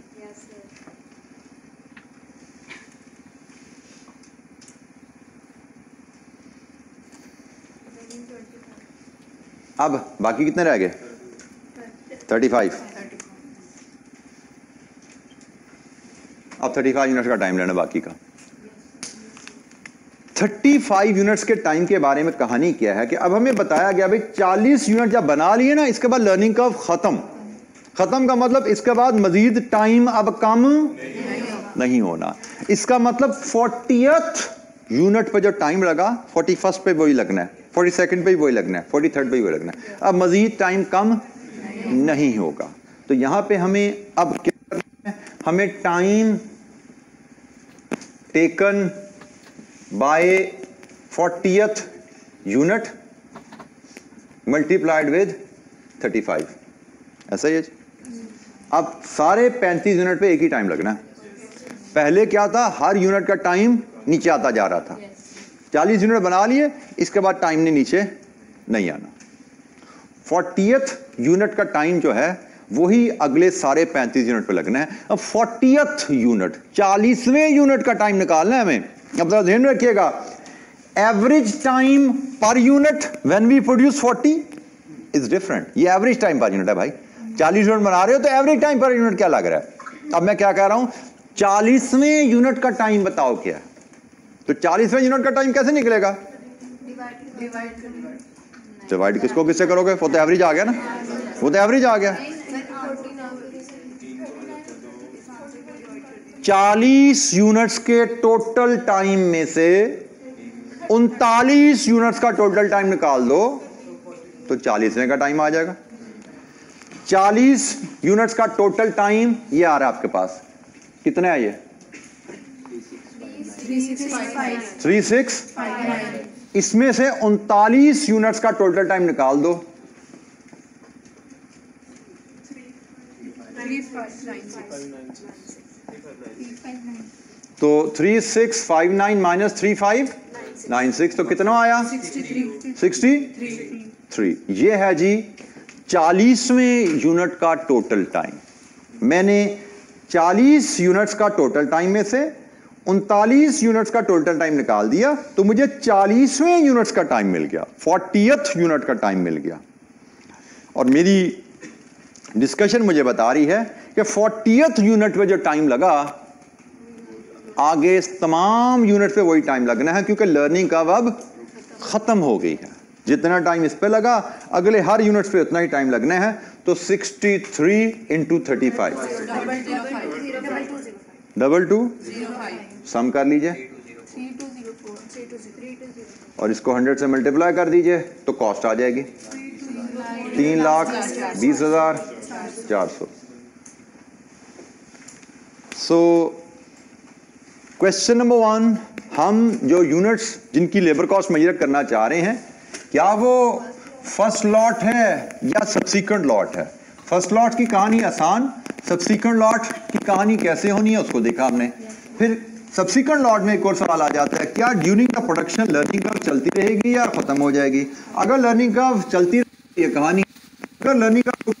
अब बाकी कितने रह गए? 35। अब 35 यूनिट का टाइम लेना बाकी का। 30 45 यूनिट्स के टाइम के बारे में कहानी क्या है कि अब हमें बताया गया भाई 40 यूनिट जब बना लिए ना, इसके बाद लर्निंग कर्व खत्म। खत्म का मतलब इसके बाद मजीद टाइम अब कम नहीं होना। इसका मतलब 40th यूनिट पे जो टाइम लगा 41st पे वही लगना है, 42nd पे वही लगना है, 43rd पे वही लगना है। अब मजीद टाइम कम नहीं होगा। तो यहां पे हमें अब क्या करना है, हमें time taken by 40th unit multiplied with 35, ऐसा ही है। अब सारे 35 यूनिट पे एक ही टाइम लगना है। पहले क्या था, हर यूनिट का टाइम नीचे आता जा रहा था। 40 यूनिट बना लिए, इसके बाद टाइम ने नीचे नहीं आना। 40th यूनिट का टाइम जो है वही अगले सारे 35 यूनिट पे लगना है। अब 40th यूनिट 40वें यूनिट का टाइम निकालना है हमें। अब जरा ध्यान रखिएगा, average time per unit when we produce 40 is different. ये एवरेज टाइम पर यूनिट है भाई। 40 यूनिट बना रहे हो तो एवरेज टाइम पर यूनिट क्या लग रहा है। अब मैं क्या कह रहा हूं, 40वें यूनिट का टाइम बताओ क्या है। तो 40वें यूनिट का टाइम कैसे निकलेगा, डिवाइड किसको किससे करोगे, वो तो एवरेज आ गया ना, वो तो एवरेज आ गया। 40 यूनिट्स के टोटल टाइम में से 39 यूनिट्स का टोटल टाइम निकाल दो तो 40वें का टाइम आ जाएगा। 40 यूनिट्स का टोटल टाइम ये आ रहा है आपके पास, कितना है ये 3659। इसमें से 39 यूनिट्स का टोटल टाइम निकाल दो, 359। तो 3659 माइनस 3596 तो कितना आया 63। ये है जी 40वें यूनिट का टोटल टाइम। मैंने 40 यूनिट्स का टोटल टाइम में से 39 यूनिट्स का टोटल टाइम निकाल दिया तो मुझे 40वें यूनिट्स का टाइम मिल गया, 40th यूनिट का टाइम मिल गया। और मेरी डिस्कशन मुझे बता रही है कि 40th यूनिट पे जो टाइम लगा आगे तमाम यूनिट पे वही टाइम लगना है, क्योंकि लर्निंग कर्व अब खत्म हो गई है। जितना टाइम इस पे लगा अगले हर यूनिट पे उतना ही टाइम लगना है। तो 63 इंटू 35 22 सम कर लीजिए और इसको 100 से मल्टीप्लाई कर दीजिए तो कॉस्ट आ जाएगी 3,20,400। सो क्वेश्चन नंबर 1, हम जो यूनिट्स जिनकी लेबर कॉस्ट मेजर करना चाह रहे हैं क्या वो फर्स्ट लॉट है या सब्सीक्वेंट लॉट है। फर्स्ट लॉट की कहानी आसान, सब्सीक्वेंट लॉट की कहानी कैसे होनी है उसको देखा हमने। फिर सब्सीक्वेंट लॉट में एक और सवाल आ जाता है, क्या during the production learning curve चलती रहेगी या खत्म हो जाएगी। अगर लर्निंग कर्व चलती रहेगी ये कहानी, अगर लर्निंग कर्व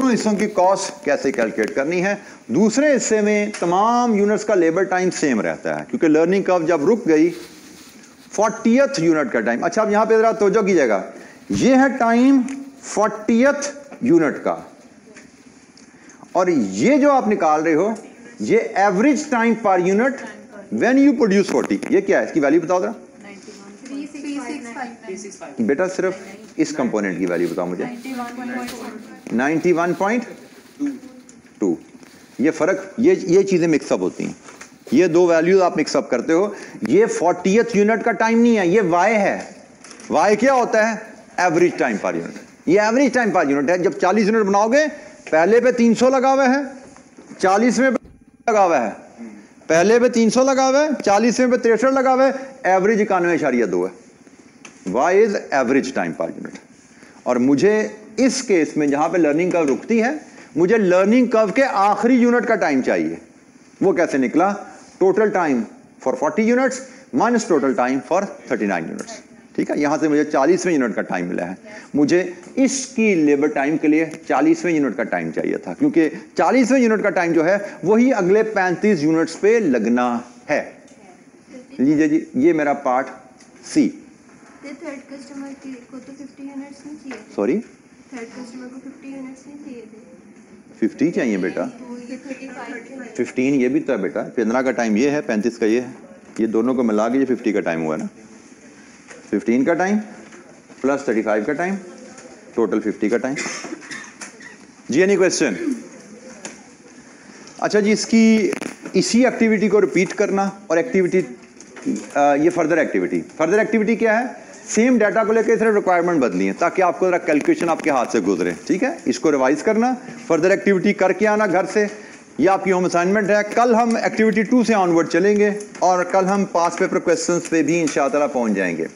हिस्सों की कॉस्ट कैसे कैलकुलेट करनी है। दूसरे हिस्से में तमाम यूनिट्स का लेबर टाइम सेम रहता है, क्योंकि लर्निंग कर्व जब रुक गई 40th यूनिट का टाइम। अच्छा अब यहां पे जरा तवज्जो कीजिएगा, ये है टाइम 40th यूनिट का और ये जो आप निकाल रहे हो ये average time per unit when you produce 40। ये क्या है, इसकी वैल्यू बताओ जरा। 365। बेटा सिर्फ इस कंपोनेंट की वैल्यू बताओ मुझे। 91.2। ये फर्क, ये चीजें मिक्सअप होती हैं, ये दो वैल्यूज आप मिक्सअप करते हो। ये 40th यूनिट का टाइम नहीं है, ये वाई है। वाई क्या होता है, एवरेज टाइम पर यूनिट। ये एवरेज टाइम पर यूनिट है। जब 40 यूनिट बनाओगे पहले पे 300 लगा हुआ है, 40वें पे लगा हुआ है, पहले पे 300 लगा हुआ है, 40वें पे 63 लगा हुआ है, एवरेज 91.2 है। Why is average time per unit. और मुझे इस केस में जहां पे लर्निंग कर्व रुकती है, मुझे लर्निंग कर्व के आखिरी यूनिट का टाइम चाहिए। वो कैसे निकला, total time for 40 units minus total time for 39 units. ठीक है, यहां से मुझे 40वें यूनिट का टाइम मिला है। मुझे इसकी लेबर टाइम के लिए 40वें यूनिट का टाइम चाहिए था, क्योंकि 40वें यूनिट का टाइम जो है वही अगले 35 यूनिट्स पे लगना है। लीजिए जी, ये मेरा पार्ट सी। थर्ड कस्टमर को तो 50 यूनिट्स नहीं चाहिए। सॉरी, थर्ड कस्टमर को 50 यूनिट्स नहीं चाहिए थे। 50 चाहिए बेटा, तो ये 35 15 ये भी तो है बेटा। 15 का टाइम ये है, 35 का ये है। ये दोनों को मिला के ये 50 का टाइम हुआ ना, 15 का टाइम प्लस 35 का टाइम, टोटल 50 का टाइम। जी एनी क्वेश्चन? अच्छा जी, इसकी इसी एक्टिविटी को रिपीट करना और एक्टिविटी ये फर्दर एक्टिविटी क्या है? सेम डाटा को लेकर सिर्फ रिक्वायरमेंट बदली है ताकि आपको जरा कैलकुलेशन आपके हाथ से गुजरे। ठीक है, इसको रिवाइज करना, फर्दर एक्टिविटी करके आना घर से। ये आपकी होम असाइनमेंट है। कल हम एक्टिविटी 2 से ऑनवर्ड चलेंगे और कल हम पास पेपर क्वेश्चंस पे भी इंशाअल्लाह पहुंच जाएंगे।